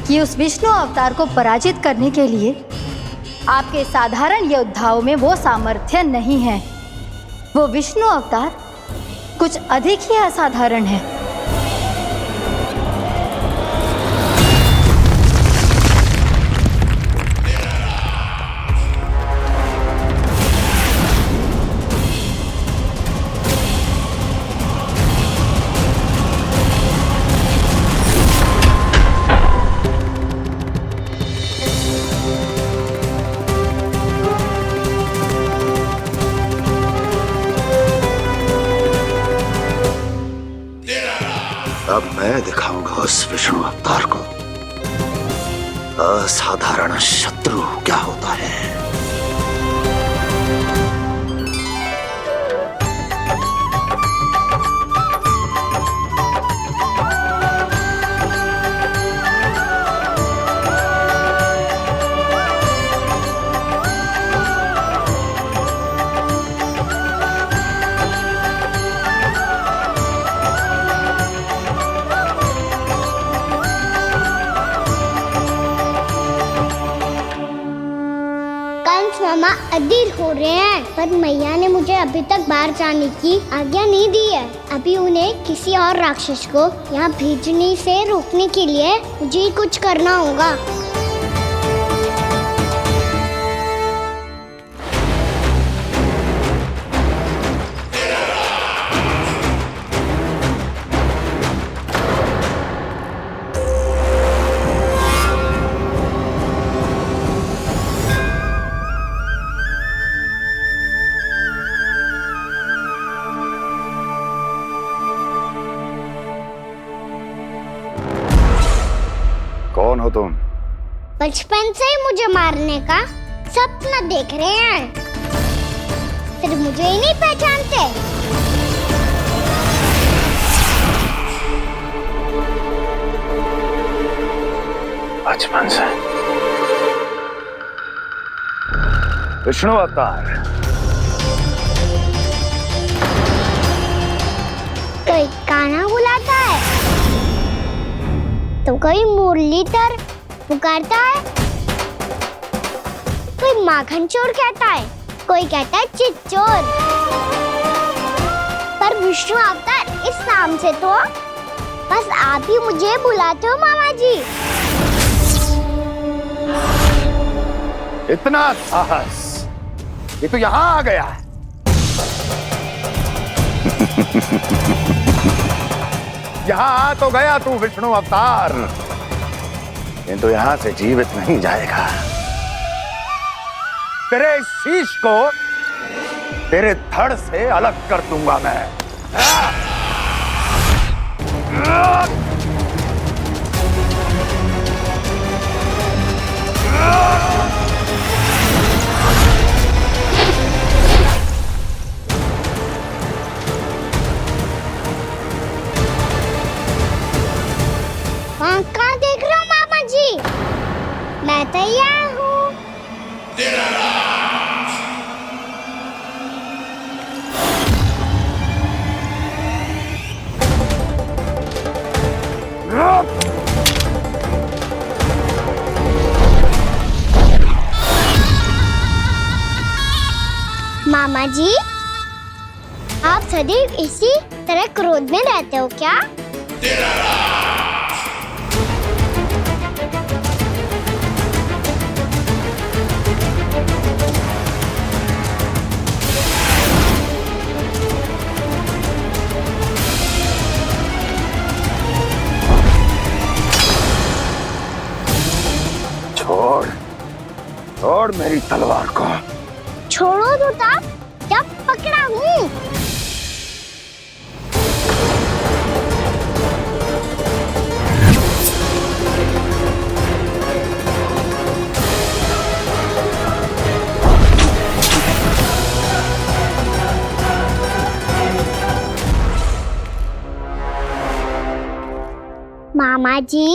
कि उस विष्णु अवतार को पराजित करने के लिए आपके साधारण योद्धाओं में वो सामर्थ्य नहीं है। वो विष्णु अवतार कुछ अधिक ही असाधारण है। अब मैं दिखाऊंगा उस विष्णु अवतार को असाधारण शत्रु क्या होता है। पर मैया ने मुझे अभी तक बाहर जाने की आज्ञा नहीं दी है। अभी उन्हें किसी और राक्षस को यहाँ भेजने से रोकने के लिए मुझे ही कुछ करना होगा। कौन हो तुम? बचपन से ही मुझे मारने का सपना देख रहे हैं, फिर मुझे ही नहीं पहचानते। बचपन से विष्णु अवतार। कोई कान्हा बुलाता है तो कोई मुरलीधर पुकारता है, कोई माखन चोर कहता है, कोई कहता है चिच्चोर। पर विष्णु अवतार इस नाम से तो बस आप ही मुझे बुलाते हो मामा जी। इतना साहस, ये तो यहाँ आ गया है। यहाँ आ तो गया तू विष्णु अवतार, किंतु यहाँ से जीवित नहीं जाएगा। तेरे इस शीश को तेरे धड़ से अलग कर दूंगा मैं। कहाँ देख रहे हो मामा जी? मैं तैयार हूँ। मामा जी, आप सदैव इसी तरह क्रोध में रहते हो क्या? छोड़, छोड़ मेरी तलवार को। छोड़ो तो तब जब पकड़ा हूँ। मामा जी,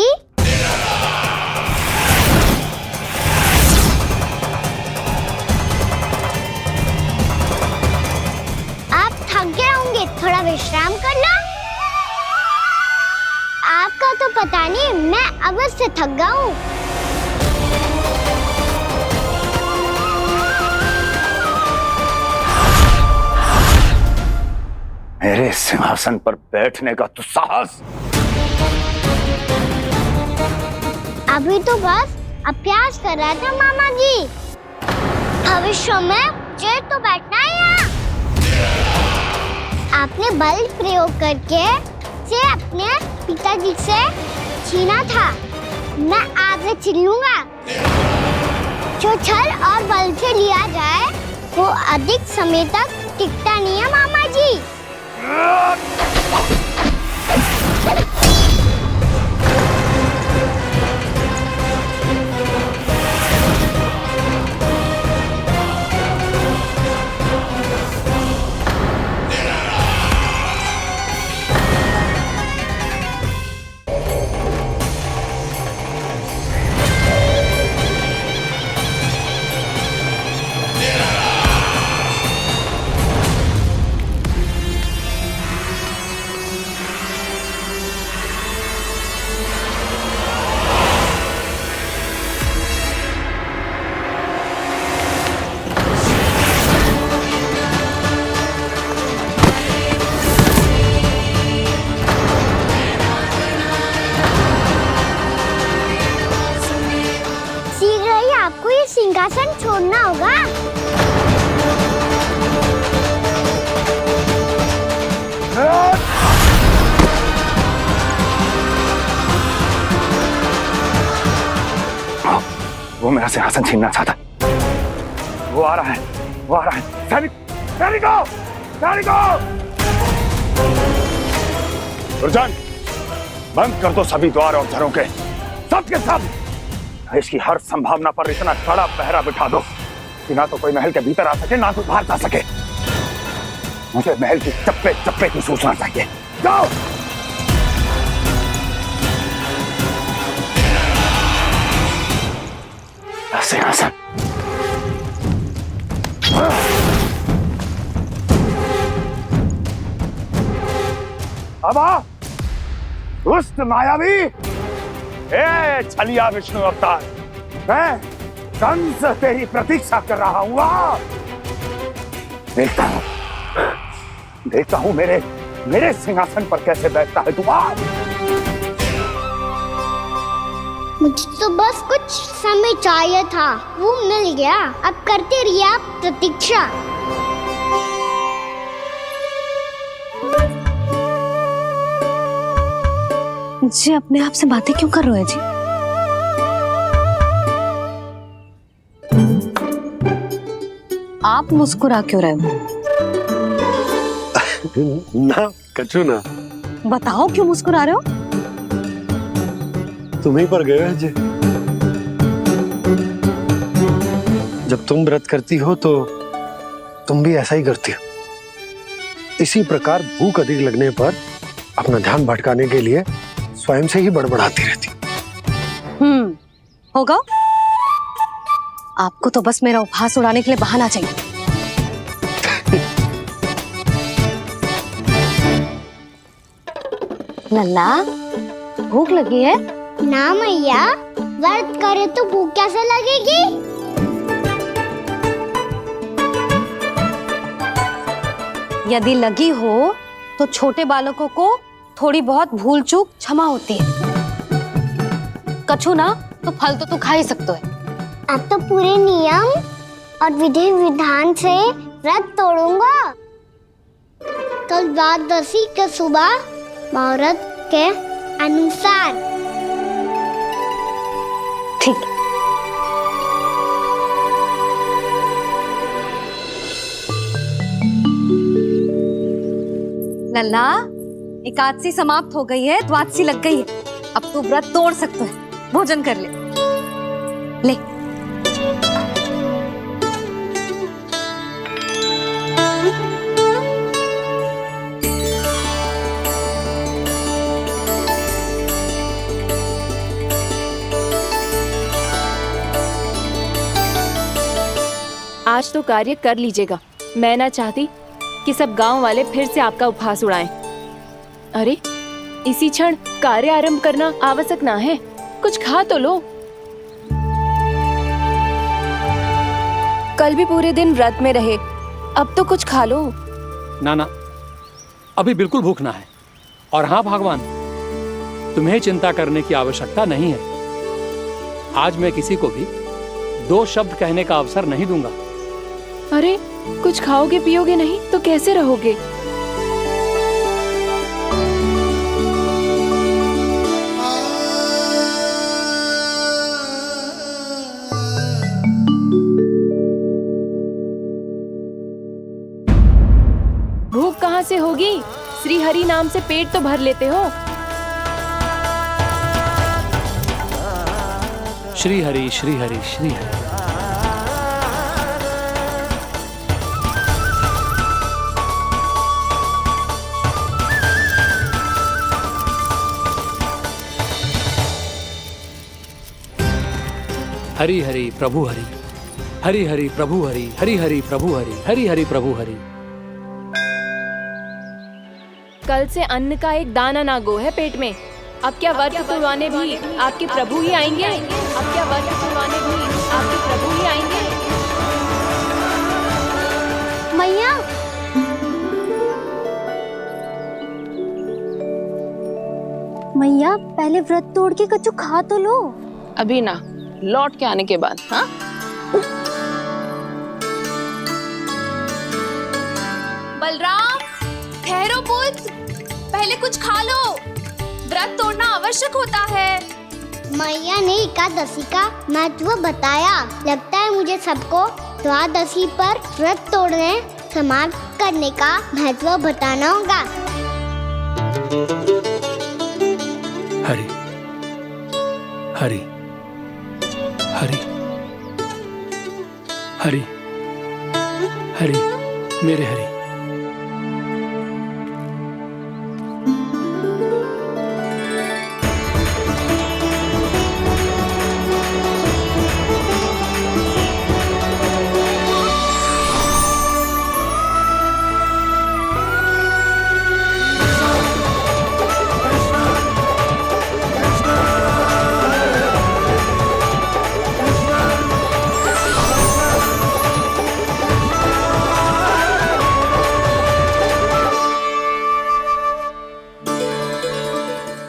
थोड़ा विश्राम कर लो। आपका तो पता नहीं, मैं अवश्य थक गया हूँ। मेरे सिंहासन पर बैठने का तो साहस। अभी तो बस अभ्यास कर रहा था मामा जी। भविष्य में मुझे तो बैठना है यहाँ। आपने बल प्रयोग करके से अपने पिताजी से छीना था, मैं आपसे छीन लूंगा। जो छल और बल से लिया जाए वो अधिक समय तक टिकता नहीं है मामा जी। वो मेरा सिंहासन छीनना चाहता है। वो आ रहा है, वो आ रहा है। सैनिकों, दुर्जन, बंद कर दो सभी द्वार और झरोखे, सब के सब। इसकी हर संभावना पर इतना कड़ा पहरा बिठा दो कि ना तो कोई महल के भीतर आ सके, ना तो बाहर जा सके। मुझे महल की चप्पे चप्पे की सूचना चाहिए। जाओ। सिंहासन। अब आ, दुष्ट मायावी, ए छलिया विष्णु अवतार, मैं कंस तेरी प्रतीक्षा कर रहा हूँ। देखता हूँ मेरे सिंहासन पर कैसे बैठता है तू। मुझे तो बस कुछ समय चाहिए था, वो मिल गया। अब करते रहिए आप प्रतीक्षा। जी अपने आप से बातें क्यों कर रहे हो जी? आप मुस्कुरा क्यों रहे हो? ना कछु ना। बताओ क्यों मुस्कुरा रहे हो? तुम ही पर गए हैं जी। जब तुम व्रत करती हो तो तुम भी ऐसा ही करती हो। इसी प्रकार भूख अधिक लगने पर अपना ध्यान भटकाने के लिए स्वयं से ही बड़बड़ाती रहती। होगा। आपको तो बस मेरा उपहास उड़ाने के लिए बहाना चाहिए। लल्ला, भूख लगी है? ना मैया, व्रत करे तो भूख कैसे लगेगी? यदि लगी हो तो छोटे बालकों को थोड़ी बहुत भूल चूक क्षमा होती है। कछु ना तो फल तो तू खा ही सकते है। अब तो पूरे नियम और विधि विधान से व्रत तोड़ूंगा। कल द्वादशी के सुबह मुहूर्त के अनुसार। ठीक। लल्ला, एकादशी समाप्त हो गई है, द्वादशी लग गई है। अब तू व्रत तोड़ सकते है। भोजन कर ले। ले। आज तो कार्य कर लीजिएगा। मैं ना चाहती कि सब गांव वाले फिर से आपका उपहास उड़ाएं। अरे, इसी क्षण कार्य आरंभ करना आवश्यक ना है। कुछ खा तो लो। कल भी पूरे दिन व्रत में रहे, अब तो कुछ खा लो। ना, अभी बिल्कुल भूख ना है। और हाँ भगवान, तुम्हें चिंता करने की आवश्यकता नहीं है। आज मैं किसी को भी 2 शब्द कहने का अवसर नहीं दूंगा। अरे, कुछ खाओगे पियोगे नहीं तो कैसे रहोगे? भूख कहाँ से होगी? श्री हरि नाम से पेट तो भर लेते हो। श्री हरि, श्री हरि, श्री हरि। हरि हरि प्रभु हरि, हरि हरि प्रभु हरि, हरि हरि प्रभु हरि, हरि हरि प्रभु हरि। कल से अन्न का एक दाना ना गो है पेट में। अब क्या व्रत तुड़वाने भी आपके प्रभु ही आएंगे? अब क्या व्रत तुड़वाने भी आपके प्रभु ही आएंगे? मैया, मैया पहले व्रत तोड़ के कछु खा तो लो। अभी ना, लौट के आने के बाद। हाँ, बलराम, ठहरो पुत्र, पहले कुछ खा लो। व्रत तोड़ना आवश्यक होता है। मैया ने एकादशी का महत्व बताया। लगता है मुझे सबको द्वादशी पर व्रत तोड़ने समाप्त करने का महत्व बताना होगा। हरि हरि हरि हरि हरि मेरे हरि।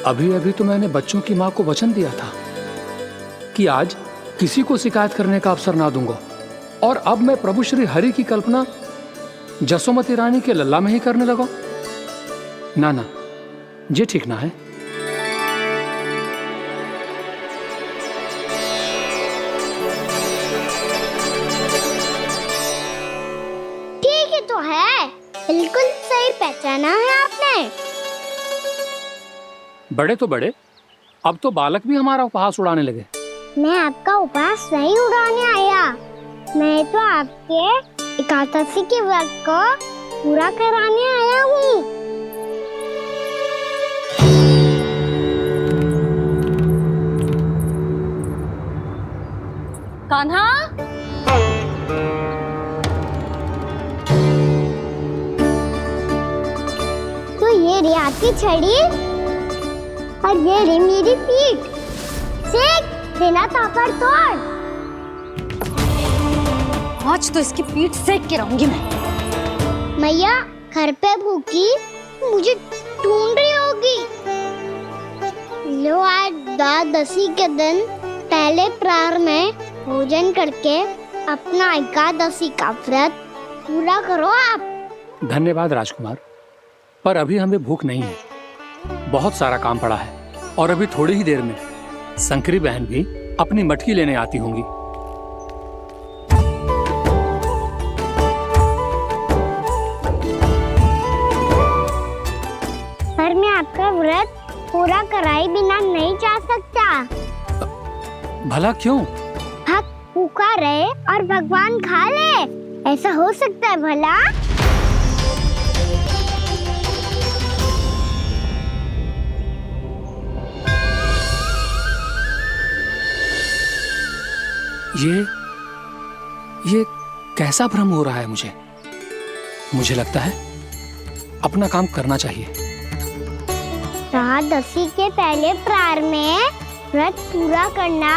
अभी अभी तो मैंने बच्चों की मां को वचन दिया था कि आज किसी को शिकायत करने का अवसर ना दूंगा, और अब मैं प्रभु श्री हरि की कल्पना जसोमती रानी के लल्ला में ही करने लगा। ना ना, ये ठीक ना है। ठीक ही तो है, बिल्कुल सही पहचाना है आपने। बड़े तो बड़े, अब तो बालक भी हमारा उपहास उड़ाने लगे। मैं आपका उपहास नहीं उड़ाने आया, मैं तो आपके एकादशी के व्रत को पूरा कराने आया हूँ। कान्हा, तो ये रे आपकी छड़ी और ये रे मेरी पीठ। सेक बिना तापर तोड़। आज तो इसकी पीठ सेक के रहूंगी मैं। मैया घर पे भूखी मुझे ढूंढ रही होगी। लो आज द्वादशी के दिन पहले प्रहर में भोजन करके अपना एकादशी का व्रत पूरा करो आप। धन्यवाद राजकुमार, पर अभी हमें भूख नहीं है। बहुत सारा काम पड़ा है, और अभी थोड़ी ही देर में शंकरी बहन भी अपनी मटकी लेने आती होंगी। पर मैं आपका व्रत पूरा कराए बिना नहीं जा सकता। भला क्यों? भक्त भूखा रहे और भगवान खा ले, ऐसा हो सकता है भला? ये कैसा भ्रम हो रहा है मुझे? मुझे लगता है अपना काम करना चाहिए। द्वादशी के पहले प्रहर में व्रत पूरा करना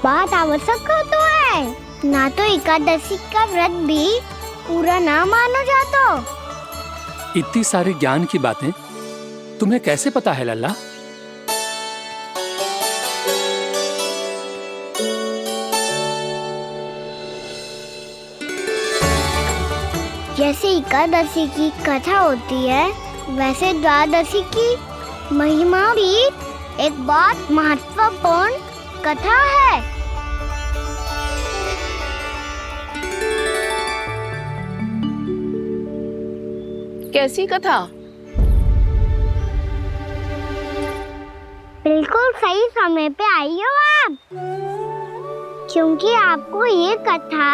बहुत आवश्यक होता है, ना तो एकादशी का व्रत भी पूरा ना मानो जातो। इतनी सारी ज्ञान की बातें तुम्हें कैसे पता है लल्ला? जैसे एकादशी की कथा होती है, वैसे द्वादशी की महिमा भी एक बहुत महत्वपूर्ण कथा है। कैसी कथा? बिल्कुल सही समय पे आई हो आप, क्योंकि आपको ये कथा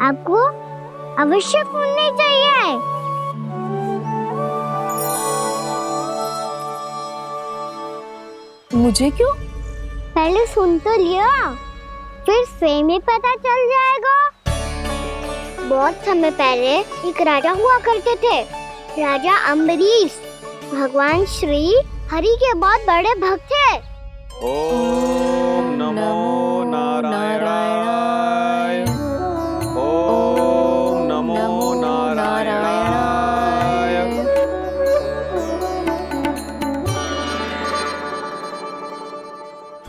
आपको अवश्य सुननी चाहिए। मुझे क्यों? पहले सुन तो लियो, फिर स्वयं ही पता चल जाएगा। बहुत समय पहले एक राजा हुआ करते थे, राजा अम्बरीश। भगवान श्री हरि के बहुत बड़े भक्त थे। ओम नमो नारायणाय। ओम नमो नारायणाय।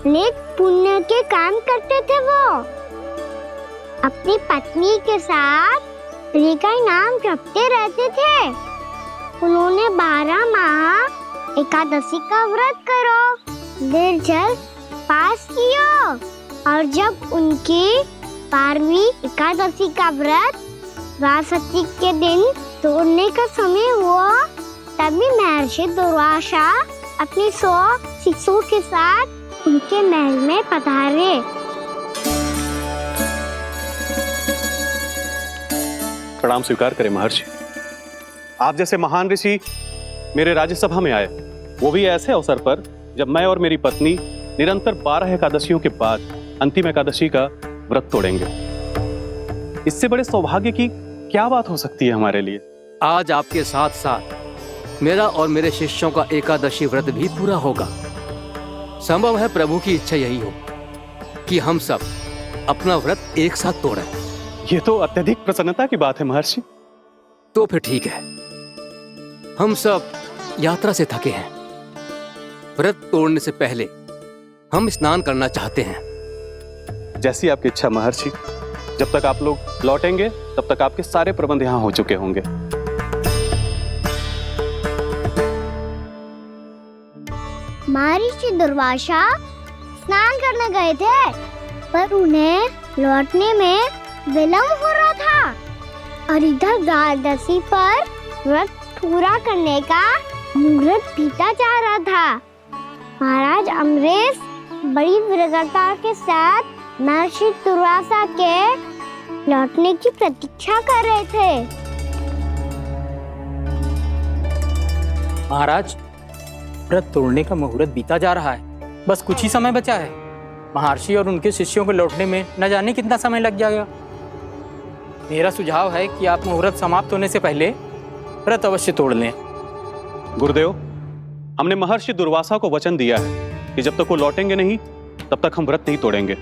नेक पुण्य के काम करते थे वो। अपनी पत्नी के साथ हरि का नाम जपते रहते थे। उन्होंने 12 माह एकादशी का व्रत करो, निर्जल उपवास किया और जब उनकी 12वीं एकादशी का व्रत द्वादशी के दिन तोड़ने का समय हुआ, तभी महर्षि दुर्वासा अपनी 100 शिष्यों के साथ उनके महल में पधारे। प्रणाम स्वीकार करें महर्षि। आप जैसे महान ऋषि मेरे राज्यसभा में आए, वो भी ऐसे अवसर पर जब मैं और मेरी पत्नी निरंतर 12 एकादशियों के बाद अंतिम एकादशी का व्रत तोड़ेंगे। इससे बड़े सौभाग्य की क्या बात हो सकती है हमारे लिए। आज आपके साथ साथ मेरा और मेरे शिष्यों का एकादशी व्रत भी पूरा होगा। संभव है प्रभु की इच्छा यही हो कि हम सब अपना व्रत एक साथ तोड़ें। ये तो अत्यधिक प्रसन्नता की बात है महर्षि। तो फिर ठीक है, हम सब यात्रा से थके हैं। व्रत तोड़ने से पहले हम स्नान करना चाहते हैं। जैसी आपकी इच्छा महर्षि। जब तक आप लोग लौटेंगे तब तक आपके सारे प्रबंध यहाँ हो चुके होंगे। महर्षि दुर्वासा स्नान करने गए थे, पर उन्हें लौटने में विलंब हो रहा था और इधर द्वादशी पर व्रत पूरा करने का मुहूर्त बीता जा रहा था। महाराज अमरेश बड़ी विरक्ता के साथ महर्षि दुर्वासा के लौटने की प्रतीक्षा कर रहे थे। महाराज, व्रत तोड़ने का मुहूर्त बीता जा रहा है, बस कुछ ही समय बचा है। महर्षि और उनके शिष्यों को लौटने में न जाने कितना समय लग जाएगा। मेरा सुझाव है कि आप मुहूर्त समाप्त होने से पहले व्रत अवश्य तोड़ लें। गुरुदेव, हमने महर्षि दुर्वासा को वचन दिया है कि जब तक वो लौटेंगे नहीं तब तक हम व्रत नहीं तोड़ेंगे।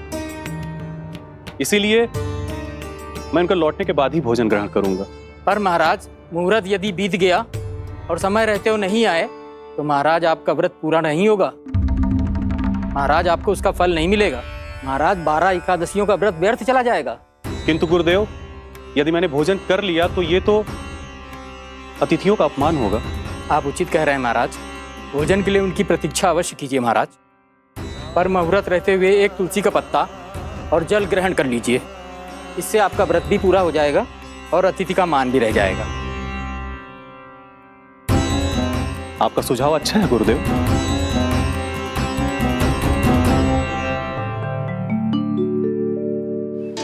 इसीलिए मैं उनके लौटने के बाद ही भोजन ग्रहण करूंगा। पर महाराज, मुहूर्त यदि बीत गया और समय रहते हुए नहीं आए तो महाराज आपका व्रत पूरा नहीं होगा। महाराज, आपको उसका फल नहीं मिलेगा। महाराज, 12 एकादशियों का व्रत व्यर्थ चला जाएगा। किंतु गुरुदेव, यदि मैंने भोजन कर लिया तो ये तो अतिथियों का अपमान होगा। आप उचित कह रहे हैं महाराज। भोजन के लिए उनकी प्रतीक्षा अवश्य कीजिए महाराज। पर मुहूर्त रहते हुए एक तुलसी का पत्ता और जल ग्रहण कर लीजिए। इससे आपका व्रत भी पूरा हो जाएगा और अतिथि का मान भी रह जाएगा। आपका सुझाव अच्छा है गुरुदेव।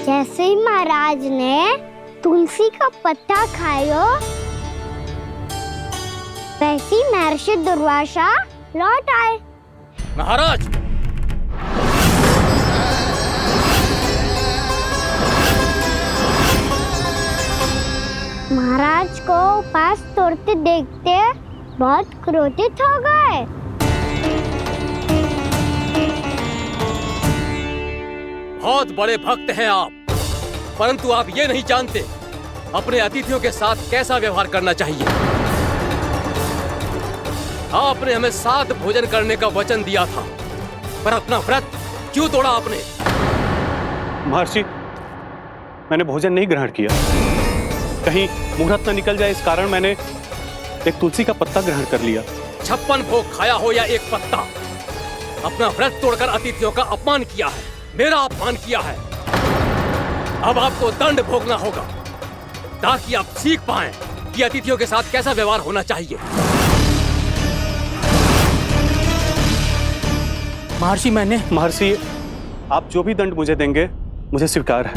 जैसे ही महाराज ने तुलसी का पत्ता खाया, वैसे ही महर्षि दुर्वासा लौट आए। महाराज, महाराज को उपवास तोड़ते देखते बहुत क्रोधित हो गए। बहुत बड़े भक्त हैं आप, परंतु आप ये नहीं जानते अपने अतिथियों के साथ कैसा व्यवहार करना चाहिए। आपने हमें साथ भोजन करने का वचन दिया था, पर अपना व्रत क्यों तोड़ा आपने? महर्षि, मैंने भोजन नहीं ग्रहण किया। कहीं मुहूर्त न निकल जाए इस कारण मैंने एक तुलसी का पत्ता ग्रहण कर लिया। 56 भोग खाया हो या एक पत्ता, अपना व्रत तोड़कर अतिथियों का अपमान किया है, मेरा अपमान किया है। अब आपको दंड भोगना होगा ताकि आप सीख पाएं कि अतिथियों के साथ कैसा व्यवहार होना चाहिए। महर्षि, आप जो भी दंड मुझे देंगे मुझे स्वीकार है,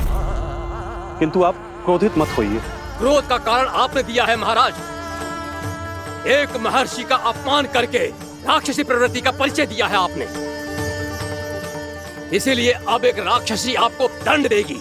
किंतु आप क्रोधित मत होइए। क्रोध का कारण आपने दिया है महाराज। एक महर्षि का अपमान करके राक्षसी प्रवृत्ति का परिचय दिया है आपने। इसीलिए अब एक राक्षसी आपको दंड देगी।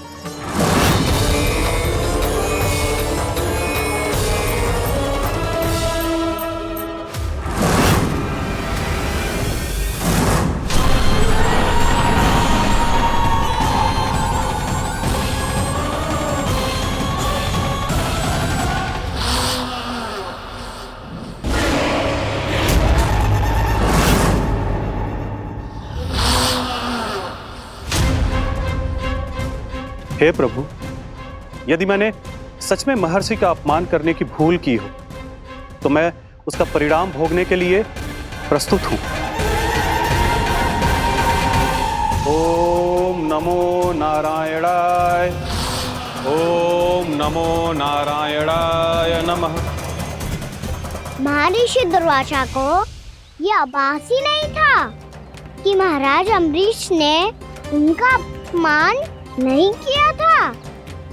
हे प्रभु, यदि मैंने सच में महर्षि का अपमान करने की भूल की हो तो मैं उसका परिणाम भोगने के लिए प्रस्तुत हूं। ओम नमो नारायणाय। ओम नमो नारायणाय नमः। महर्षि दुर्वासा को ये आभास ही नहीं था कि महाराज अम्बरीश ने उनका अपमान नहीं किया था।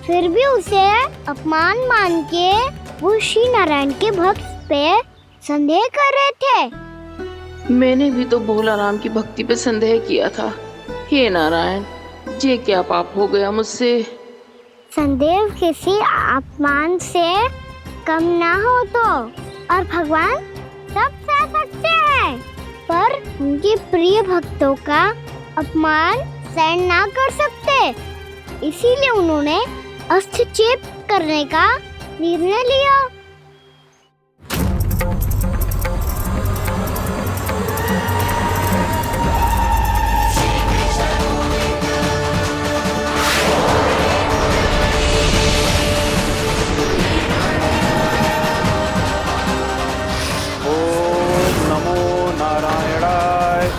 फिर भी उसे अपमान मान के वो श्री नारायण के भक्त पे संदेह कर रहे थे। मैंने भी तो भोला राम की भक्ति पे संदेह किया था। हे नारायण, ये क्या पाप हो गया मुझसे? संदेह किसी अपमान से कम ना हो तो, और भगवान सब सह सकते हैं, पर उनके प्रिय भक्तों का अपमान सहन ना कर सकते। इसीलिए उन्होंने हस्तक्षेप करने का निर्णय लिया। ओम नमो नारायणाय।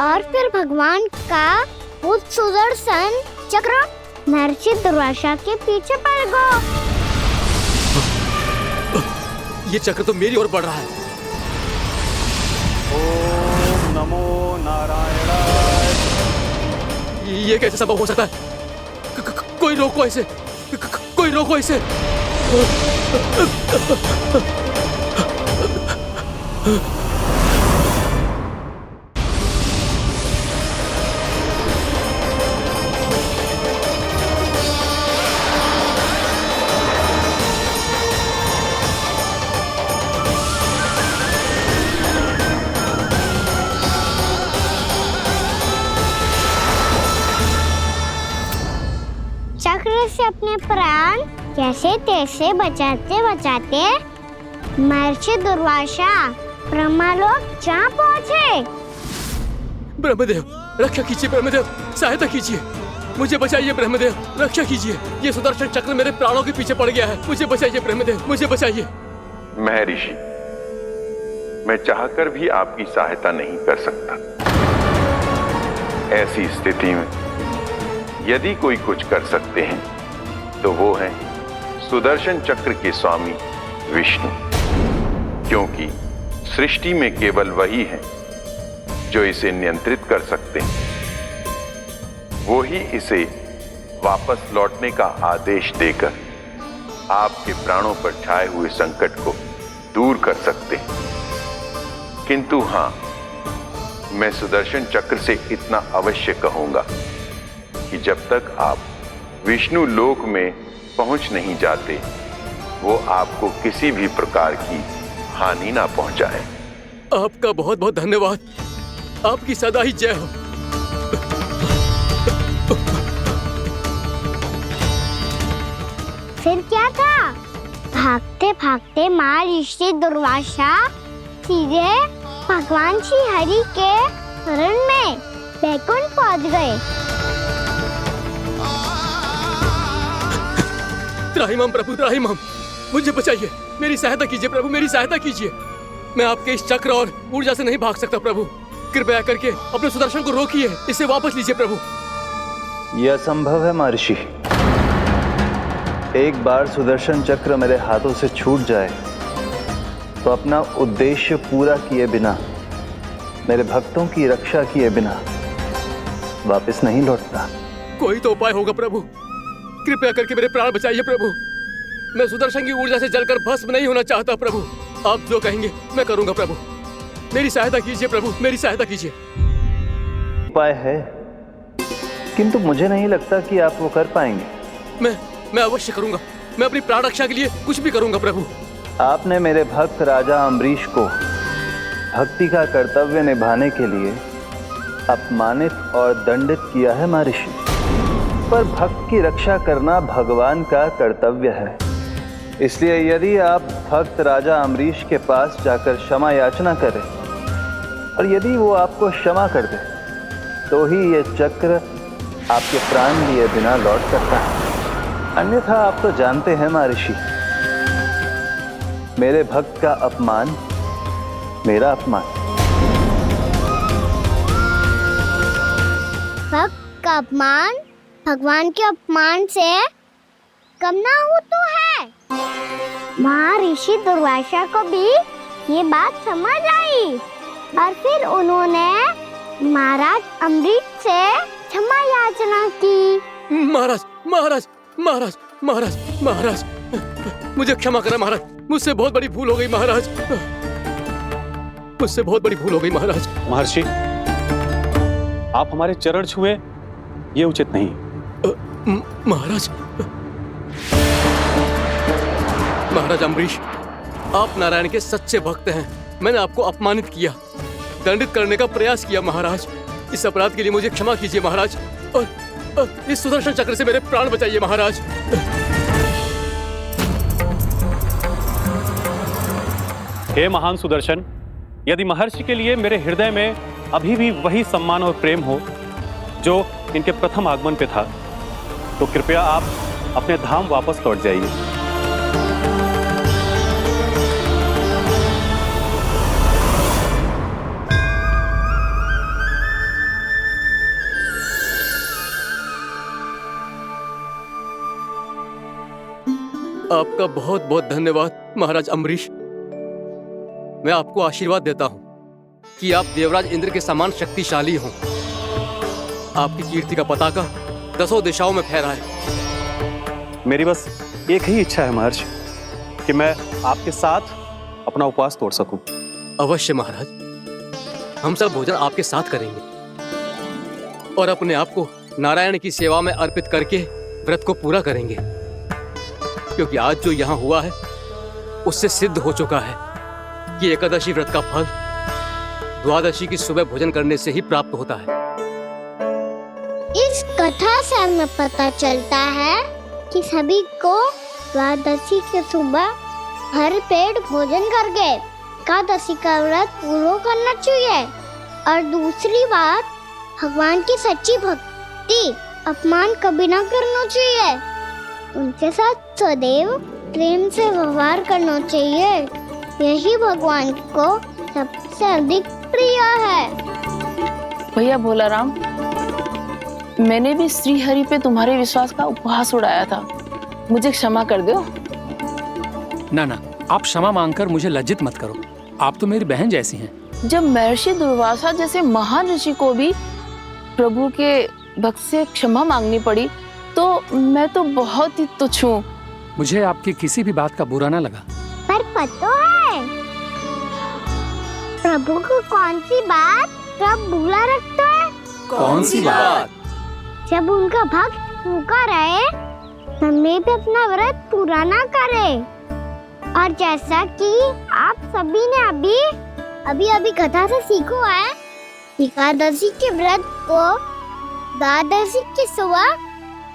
और फिर भगवान का वो सुदर्शन चक्र महर्षि दुर्वासा के पीछे पड़ गया। ये चक्र तो मेरी ओर बढ़ रहा है। ओम नमो नारायणाय। ये कैसे संभव हो सकता है? कोई रोको इसे, कोई रोको इसे। चक्र से अपने प्राण कैसे तैसे बचाते बचाते महर्षि दुर्वासा ब्रह्मलोक जा पहुँचे। ब्रह्मदेव, रक्षा कीजिए ब्रह्मदेव, सहायता कीजिए, मुझे बचाइए ब्रह्मदेव, रक्षा कीजिए। ये सुदर्शन चक्र मेरे प्राणों के पीछे पड़ गया है, मुझे बचाइए ब्रह्मदेव, मुझे बचाइए। महर्षि, मैं चाहकर भी आपकी सहायता नहीं कर सकता। ऐसी स्थिति में यदि कोई कुछ कर सकते हैं तो वो है सुदर्शन चक्र के स्वामी विष्णु, क्योंकि सृष्टि में केवल वही है जो इसे नियंत्रित कर सकते हैं। वो ही इसे वापस लौटने का आदेश देकर आपके प्राणों पर छाए हुए संकट को दूर कर सकते हैं। किंतु हां, मैं सुदर्शन चक्र से इतना अवश्य कहूंगा कि जब तक आप विष्णु लोक में पहुंच नहीं जाते, वो आपको किसी भी प्रकार की हानि ना पहुंचाए। आपका बहुत बहुत धन्यवाद, आपकी सदा ही जय हो। फिर क्या था? भागते भागते महर्षि दुर्वासा सीधे भगवान श्री हरि के शरण में बैकुंठ पहुंच गए। त्राहिमाम प्रभु, त्राहिमाम, मुझे बचाइए, मेरी सहायता कीजिए प्रभु, मेरी सहायता कीजिए। मैं आपके इस चक्र और ऊर्जा से नहीं भाग सकता प्रभु, कृपया करके अपने सुदर्शन को रोकिए, इसे वापस लीजिए प्रभु। यह असंभव है महर्षि। एक बार सुदर्शन चक्र मेरे हाथों से छूट जाए तो अपना उद्देश्य पूरा किए बिना, मेरे भक्तों की रक्षा किए बिना वापस नहीं लौटता। कोई तो उपाय होगा प्रभु, कृपया करके मेरे प्राण बचाइए प्रभु। मैं सुदर्शन की ऊर्जा से जलकर भस्म नहीं होना चाहता प्रभु। आप जो कहेंगे मैं करूंगा प्रभु, मेरी सहायता कीजिए प्रभु, मेरी सहायता कीजिए। उपाय है, किंतु मुझे नहीं लगता कि आप वो कर पाएंगे। मैं अवश्य करूंगा, मैं अपनी प्राण रक्षा के लिए कुछ भी करूंगा प्रभु। आपने मेरे भक्त राजा अम्बरीश को भक्ति का कर्तव्य निभाने के लिए अपमानित और दंडित किया है महर्षि, पर भक्त की रक्षा करना भगवान का कर्तव्य है। इसलिए यदि आप भक्त राजा अम्बरीश के पास जाकर क्षमा याचना करें और यदि वो आपको क्षमा कर दे तो ही ये चक्र आपके प्राण लिए बिना लौट सकता है। अन्यथा आप तो जानते हैं महर्षि, मेरे भक्त का अपमान मेरा अपमान। भक्त का अपमान भगवान के अपमान से कम ना हो तो है। महर्षि दुर्वासा को भी ये बात समझ आई और फिर उन्होंने महाराज अम्बरीश से क्षमा याचना की। महाराज महाराज महाराज महाराज महाराज, मुझे क्षमा करें महाराज, मुझसे बहुत बड़ी भूल हो गई महाराज, मुझसे बहुत बड़ी भूल हो गई महाराज। महर्षि, आप हमारे चरण छुए ये उचित नहीं। महाराज, महाराज अम्बरीश, आप नारायण के सच्चे भक्त हैं। मैंने आपको अपमानित किया, दंडित करने का प्रयास किया महाराज। इस अपराध के लिए मुझे क्षमा कीजिए महाराज, और इस सुदर्शन चक्र से मेरे प्राण बचाइए महाराज। हे महान सुदर्शन, यदि महर्षि के लिए मेरे हृदय में अभी भी वही सम्मान और प्रेम हो जो इनके प्रथम आगमन पे था, तो कृपया आप अपने धाम वापस लौट जाइए। आपका बहुत बहुत धन्यवाद महाराज अम्बरीश। मैं आपको आशीर्वाद देता हूं कि आप देवराज इंद्र के समान शक्तिशाली हों। आपकी कीर्ति का पताका दसों दिशाओं में फहराए। मेरी बस एक ही इच्छा है महर्षि, कि मैं आपके साथ अपना उपवास तोड़ सकूं। अवश्य महाराज, हम सब भोजन आपके साथ करेंगे और अपने आप को नारायण की सेवा में अर्पित करके व्रत को पूरा करेंगे, क्योंकि आज जो यहाँ हुआ है उससे सिद्ध हो चुका है कि एकादशी व्रत का फल द्वादशी की सुबह भोजन करने से ही प्राप्त होता है। इस कथा से हमें पता चलता है कि सभी को द्वादशी के सुबह भर पेट भोजन करके एकादशी का व्रत पूरा करना चाहिए। और दूसरी बात, भगवान की सच्ची भक्ति अपमान कभी ना करना चाहिए। उनके साथ सदैव प्रेम से व्यवहार करना चाहिए। यही भगवान को सबसे अधिक प्रिय है। भैया भोला राम, मैंने भी श्री हरि पे तुम्हारे विश्वास का उपहास उड़ाया था, मुझे क्षमा कर दो। ना ना, आप क्षमा मांगकर मुझे लज्जित मत करो, आप तो मेरी बहन जैसी हैं। जब महर्षि दुर्वासा जैसे महान ऋषि को भी प्रभु के भक्त से क्षमा मांगनी पड़ी, तो मैं तो बहुत ही तुच्छ हूँ। मुझे आपकी किसी भी बात का बुरा ना लगा। पर पता है प्रभु को कौन सी बात सब भूला रखता है? कौन सी बात? जब उनका भक्त भूखा रहे, हमें भी अपना व्रत पूरा ना करे। और जैसा कि आप सभी ने अभी कथा से सीखो है, एकादशी के व्रत को द्वादशी की सुबह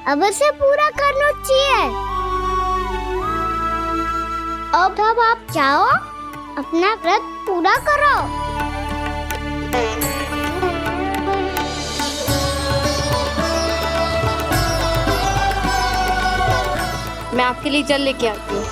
अवश्य पूरा करना चाहिए। अब आप जाओ, अपना व्रत पूरा करो। मैं आपके लिए जल लेके आती हूँ।